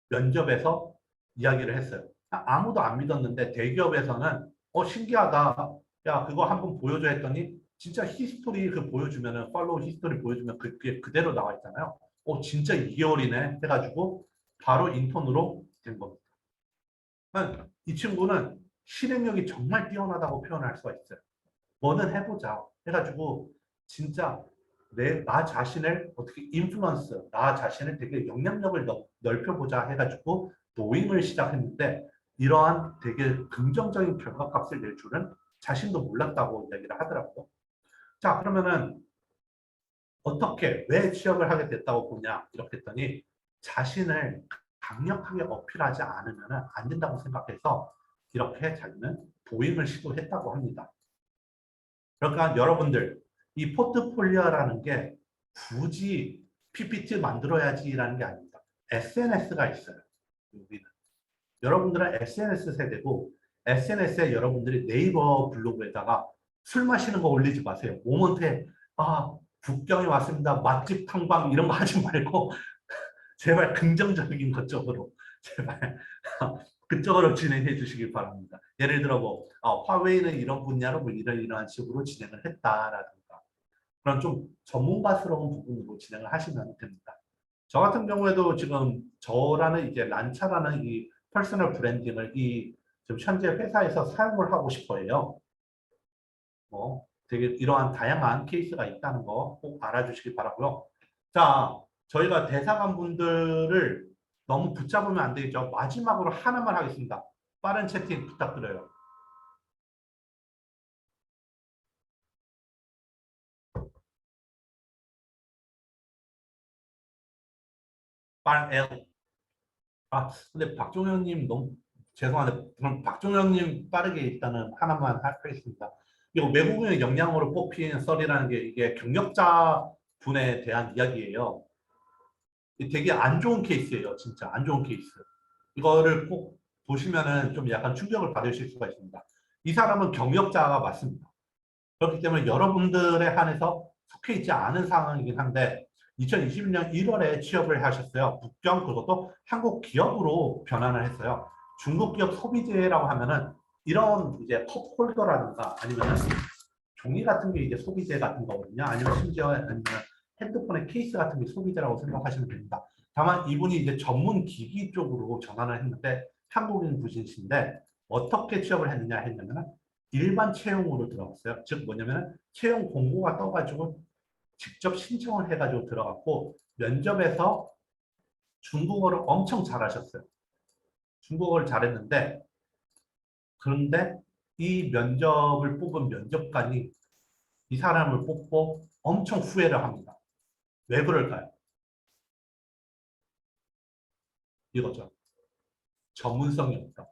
면접에서 이야기를 했어요. 아무도 안 믿었는데 대기업에서는 신기하다. 야 그거 한번 보여줘 했더니 진짜 히스토리 그 보여주면은 팔로우 히스토리 보여주면 그게 그대로 나와 있잖아요. 진짜 2개월이네 해가지고 바로 인턴으로 된 겁니다. 이 친구는 실행력이 정말 뛰어나다고 표현할 수가 있어요. 뭐는 해보자 해가지고 진짜 나 자신을 어떻게 인플루언스, 나 자신을 되게 영향력을 넓혀보자 해가지고 노잉을 시작했는데 이러한 되게 긍정적인 결과값을 낼 줄은 자신도 몰랐다고 이야기를 하더라고요. 자 그러면은 어떻게 왜 취업을 하게 됐다고 보냐 이렇게 했더니 자신을 강력하게 어필하지 않으면 안 된다고 생각해서 이렇게 자기는 도잉을 시도했다고 합니다. 그러니까 여러분들 이 포트폴리오라는 게 굳이 PPT 만들어야지라는 게 아닙니다. SNS가 있어요. 여기는. 여러분들은 SNS 세대고 SNS에 여러분들이 네이버 블로그에다가 술 마시는 거 올리지 마세요. 모먼트에 북경에 왔습니다. 맛집 탐방 이런 거 하지 말고 제발 긍정적인 것 쪽으로 제발 그쪽으로 진행해 주시길 바랍니다. 예를 들어 뭐 화웨이는 이런 분야로 뭐 이러한 식으로 진행을 했다라든가 그런 좀 전문가스러운 부분으로 진행을 하시면 됩니다. 저 같은 경우에도 지금 저라는 이제 란차라는 이 퍼스널 브랜딩을 지금 현재 회사에서 사용을 하고 싶어 해요. 되게 이러한 다양한 케이스가 있다는 거 꼭 알아주시기 바라고요. 자, 저희가 대사관 분들을 너무 붙잡으면 안 되겠죠. 마지막으로 하나만 하겠습니다. 빠른 채팅 부탁드려요. 빠른 근데 박종현님 너무 죄송한데 그럼 박종현님 빠르게 일단은 하나만 하겠습니다. 이거 외국인의 역량으로 뽑힌 썰이라는 게 이게 경력자 분에 대한 이야기예요. 되게 안 좋은 케이스예요. 진짜 안 좋은 케이스. 이거를 꼭 보시면은 좀 약간 충격을 받으실 수가 있습니다. 이 사람은 경력자가 맞습니다. 그렇기 때문에 여러분들에 한해서 속해 있지 않은 상황이긴 한데 2021년 1월에 취업을 하셨어요. 국경 그것도 한국 기업으로 변환을 했어요. 중국 기업 소비재라고 하면은 이런 이제 컵홀더라든가 아니면은 종이 같은 게 이제 소비재 같은 거거든요. 아니면 심지어 아니면 핸드폰의 케이스 같은 게 소비재라고 생각하시면 됩니다. 다만 이분이 이제 전문 기기 쪽으로 전환을 했는데 한국인 분이신데 어떻게 취업을 했느냐 했냐면 일반 채용으로 들어갔어요. 즉 뭐냐면 채용 공고가 떠가지고 직접 신청을 해가지고 들어갔고 면접에서 중국어를 엄청 잘하셨어요. 중국어를 잘했는데 그런데 이 면접을 뽑은 면접관이 이 사람을 뽑고 엄청 후회를 합니다. 왜 그럴까요? 이거죠. 전문성이 없다.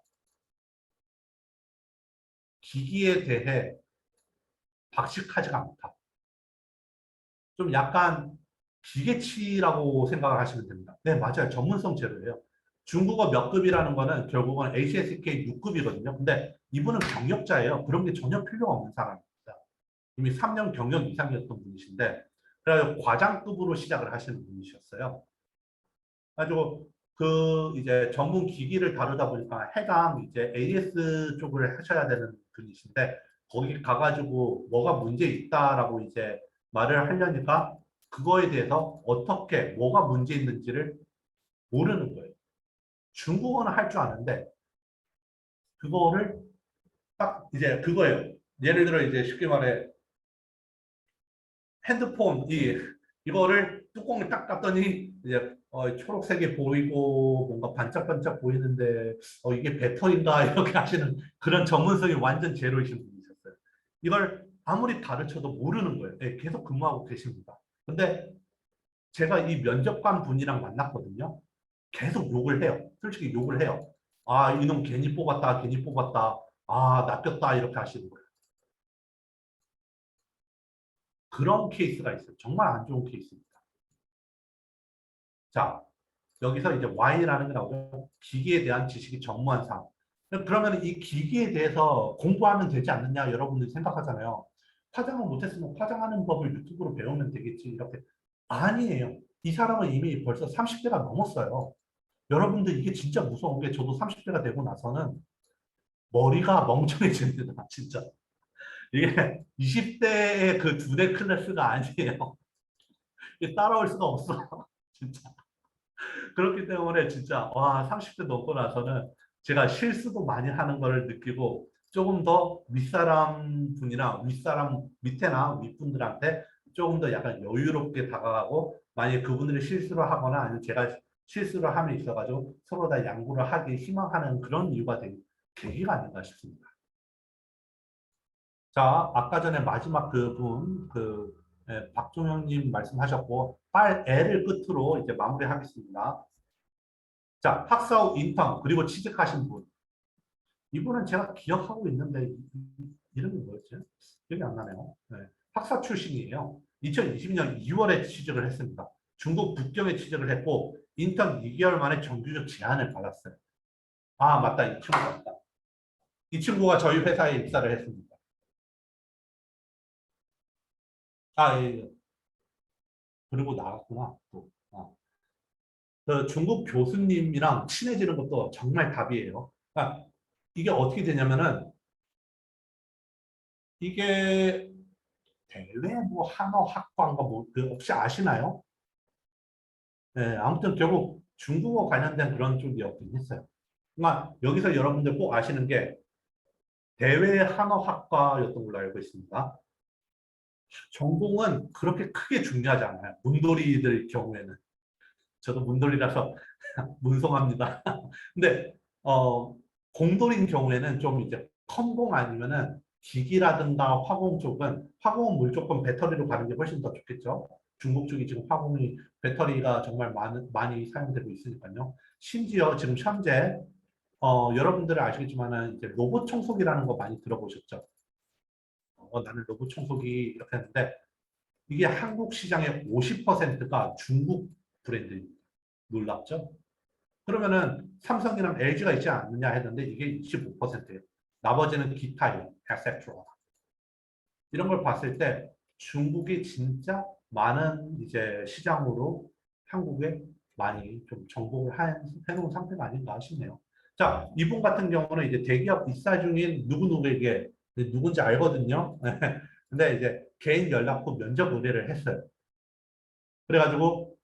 기기에 대해 박식하지가 않다. 좀 약간 기계치라고 생각을 하시면 됩니다. 네, 맞아요. 전문성 제로예요. 중국어 몇 급이라는 거는 결국은 HSK 6급이거든요. 근데 이분은 경력자예요. 그런 게 전혀 필요가 없는 사람입니다. 이미 3년 경력 이상이었던 분이신데, 그래서 과장급으로 시작을 하시는 분이셨어요. 가지고 그 이제 전문 기기를 다루다 보니까 해당 이제 AS 쪽을 하셔야 되는 분이신데 거기 가가지고 뭐가 문제 있다라고 이제 말을 하려니까 그거에 대해서 어떻게 뭐가 문제 있는지를 모르는 거예요. 중국어는 할 줄 아는데 그거를 딱 이제 그거예요. 예를 들어 이제 쉽게 말해 핸드폰 이거를 뚜껑을 딱 깠더니 이제 초록색이 보이고 뭔가 반짝반짝 보이는데 이게 배터리인가 이렇게 하시는 그런 전문성이 완전 제로이신 분이셨어요. 이걸 아무리 가르쳐도 모르는 거예요. 예, 계속 근무하고 계십니다. 근데 제가 이 면접관 분이랑 만났거든요. 계속 욕을 해요. 솔직히 욕을 해요. 아, 이놈 괜히 뽑았다, 괜히 뽑았다. 아, 낚였다 이렇게 하시는 거예요. 그런 케이스가 있어요. 정말 안 좋은 케이스입니다. 자, 여기서 이제 Y라는 게 나오죠. 기기에 대한 지식이 전무한 사람. 그러면 이 기기에 대해서 공부하면 되지 않느냐 여러분들이 생각하잖아요. 화장을 못했으면 화장하는 법을 유튜브로 배우면 되겠지 이렇게. 아니에요. 이 사람은 이미 벌써 30대가 넘었어요. 여러분들 이게 진짜 무서운 게 저도 30대가 되고 나서는 머리가 멍청해집니다. 진짜. 이게 20대의 그 두뇌 클래스가 아니에요. 이게 따라올 수가 없어. 진짜. 그렇기 때문에 진짜 와 30대 넘고 나서는 제가 실수도 많이 하는 걸 느끼고 조금 더 윗사람 분이나 윗사람 밑에나 윗분들한테 조금 더 약간 여유롭게 다가가고 만약에 그분들이 실수를 하거나 아니면 제가 실수를 함에 있어가지고 서로 다 양보를 하기 희망하는 그런 이유가 된 계기가 아닌가 싶습니다. 자, 아까 전에 마지막 그분 박종영님 말씀하셨고 빨 L을 끝으로 이제 마무리하겠습니다. 자, 학사 후 인턴 그리고 취직하신 분. 이분은 제가 기억하고 있는데 이름이 뭐였지? 기억이 안 나네요. 네. 학사 출신이에요. 2020년 2월에 취직을 했습니다. 중국 북경에 취직을 했고 인턴 2개월 만에 정규직 제안을 받았어요. 아, 맞다. 이 친구 맞다. 이 친구가 저희 회사에 입사를 했습니다. 아, 예, 예. 그리고 나갔구나. 또. 그 중국 교수님이랑 친해지는 것도 정말 답이에요. 그러니까 이게 어떻게 되냐면은 이게 대외 뭐 한어 학과인가 뭐그 혹시 아시나요? 네, 아무튼 결국 중국어 관련된 그런 쪽이었긴 했어요. 그러니까 여기서 여러분들 꼭 아시는 게 대외 한어 학과였던 걸로 알고 있습니다. 전공은 그렇게 크게 중요하지 않아요. 문돌이들 경우에는. 저도 문돌이라서 문송합니다. 근데 공돌인 경우에는 좀 이제 컴공 아니면은 기기라든가 화공 쪽은 화공은 무조건 배터리로 가는 게 훨씬 더 좋겠죠. 중국 쪽이 지금 화공이 배터리가 정말 많이 사용되고 있으니까요. 심지어 지금 현재 여러분들은 아시겠지만은 이제 로봇 청소기라는 거 많이 들어보셨죠? 나는 로봇 청소기 이렇게 했는데 이게 한국 시장의 50%가 중국 브랜드입니다. 놀랍죠? 그러면은 삼성이랑 LG가 있지 않느냐 했는데 이게 25%예요. 나머지는 기타예요. etc. 이런 걸 봤을 때 중국이 진짜 많은 이제 시장으로 한국에 많이 좀 정복을 해놓은 상태가 아닌가 싶네요. 자, 이분 같은 경우는 이제 대기업 입사 중인 누구누구에게 누군지 알거든요. 근데 이제 개인 연락 후 면접 의뢰를 했어요. 그래가지고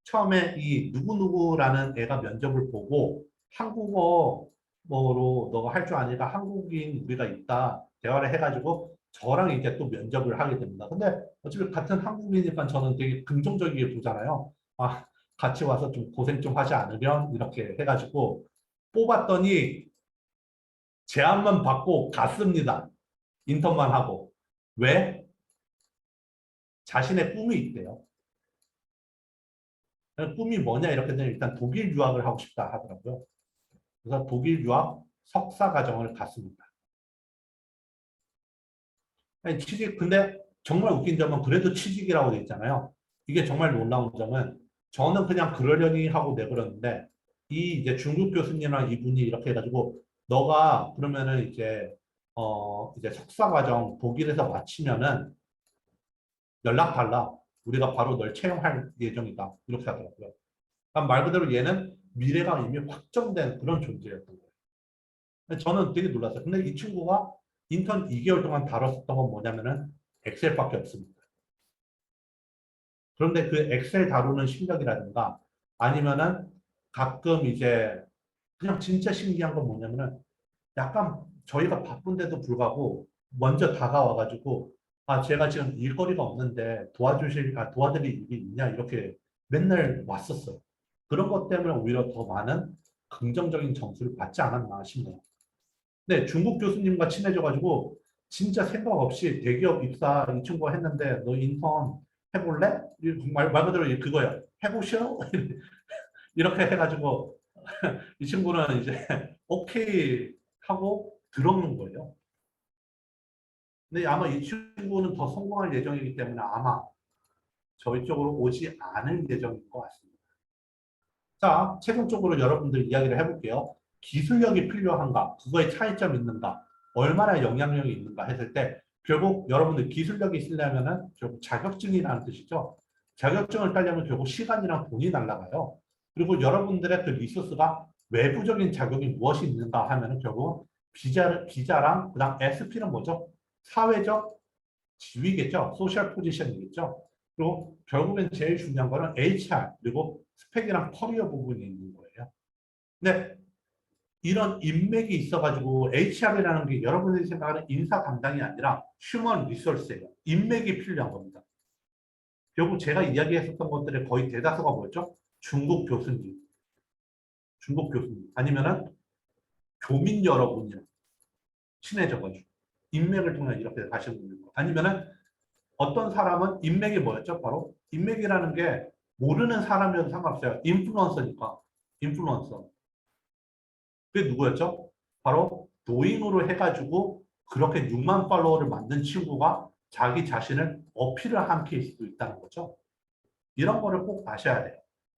처음에 이 누구누구라는 애가 면접을 보고 한국어 뭐로 너가 할 줄 아니까 한국인 우리가 있다 대화를 해가지고 저랑 이제 또 면접을 하게 됩니다. 근데 어차피 같은 한국인이니까 저는 되게 긍정적이게 보잖아요. 아, 같이 와서 좀 고생 좀 하지 않으면 이렇게 해가지고 뽑았더니 제안만 받고 갔습니다. 인턴만 하고. 왜? 자신의 꿈이 있대요. 꿈이 뭐냐 이렇게 되면 일단 독일 유학을 하고 싶다 하더라고요. 그래서 독일 유학 석사 과정을 갔습니다. 아니, 취직, 근데 정말 웃긴 점은 그래도 취직이라고 돼 있잖아요. 이게 정말 놀라운 점은 저는 그냥 그러려니 하고 내버렸는데 이 이제 중국 교수님이랑 이분이 이렇게 해가지고 너가 그러면은 이제 석사 과정 독일에서 마치면은 연락 달라. 우리가 바로 널 채용할 예정이다. 이렇게 하더라고요. 그러니까 말 그대로 얘는 미래가 이미 확정된 그런 존재였던 거예요. 저는 되게 놀랐어요. 근데 이 친구가 인턴 2개월 동안 다뤘었던 건 뭐냐면은 엑셀밖에 없습니다. 그런데 그 엑셀 다루는 실력이라든가 아니면은 가끔 이제 그냥 진짜 신기한 건 뭐냐면은 약간 저희가 바쁜데도 불구하고 먼저 다가와가지고 아 제가 지금 일거리가 없는데 도와드릴 일이 있냐 이렇게 맨날 왔었어요. 그런 것 때문에 오히려 더 많은 긍정적인 점수를 받지 않았나 싶네요. 네, 중국 교수님과 친해져가지고 진짜 생각 없이 대기업 입사 이 친구가 했는데 너 인턴 해볼래? 말 그대로 그거야. 해보셔? 이렇게 해가지고 이 친구는 이제 오케이 하고 들어오는 거예요. 근데 아마 이 친구는 더 성공할 예정이기 때문에 아마 저희 쪽으로 오지 않을 예정인 것 같습니다. 자, 최종적으로 여러분들 이야기를 해볼게요. 기술력이 필요한가? 그거에 차이점 있는가? 얼마나 영향력이 있는가 했을 때 결국 여러분들 기술력이 있으려면은 결국 자격증이라는 뜻이죠. 자격증을 따려면 결국 시간이랑 돈이 날라가요. 그리고 여러분들의 그 리소스가 외부적인 자격이 무엇이 있는가 하면은 결국 비자랑 그다음 SP는 뭐죠? 사회적 지위겠죠. 소셜 포지션이겠죠. 그리고 결국엔 제일 중요한 거는 HR 그리고 스펙이랑 커리어 부분이 있는 거예요. 근데 이런 인맥이 있어가지고 HR이라는 게 여러분들이 생각하는 인사 담당이 아니라 휴먼 리소스예요. 인맥이 필요한 겁니다. 결국 제가 이야기했었던 것들의 거의 대다수가 뭐였죠? 중국 교수님, 아니면은 교민 여러분이랑 친해져가지고 인맥을 통해 이렇게 가시는 거. 아니면은 어떤 사람은 인맥이 뭐였죠? 바로 인맥이라는 게 모르는 사람이어도 상관없어요. 인플루언서니까. 인플루언서. 그게 누구였죠? 바로 도잉으로 해가지고 그렇게 6만 팔로워를 만든 친구가 자기 자신을 어필을 한 케이스도 있다는 거죠. 이런 거를 꼭 아셔야 돼요.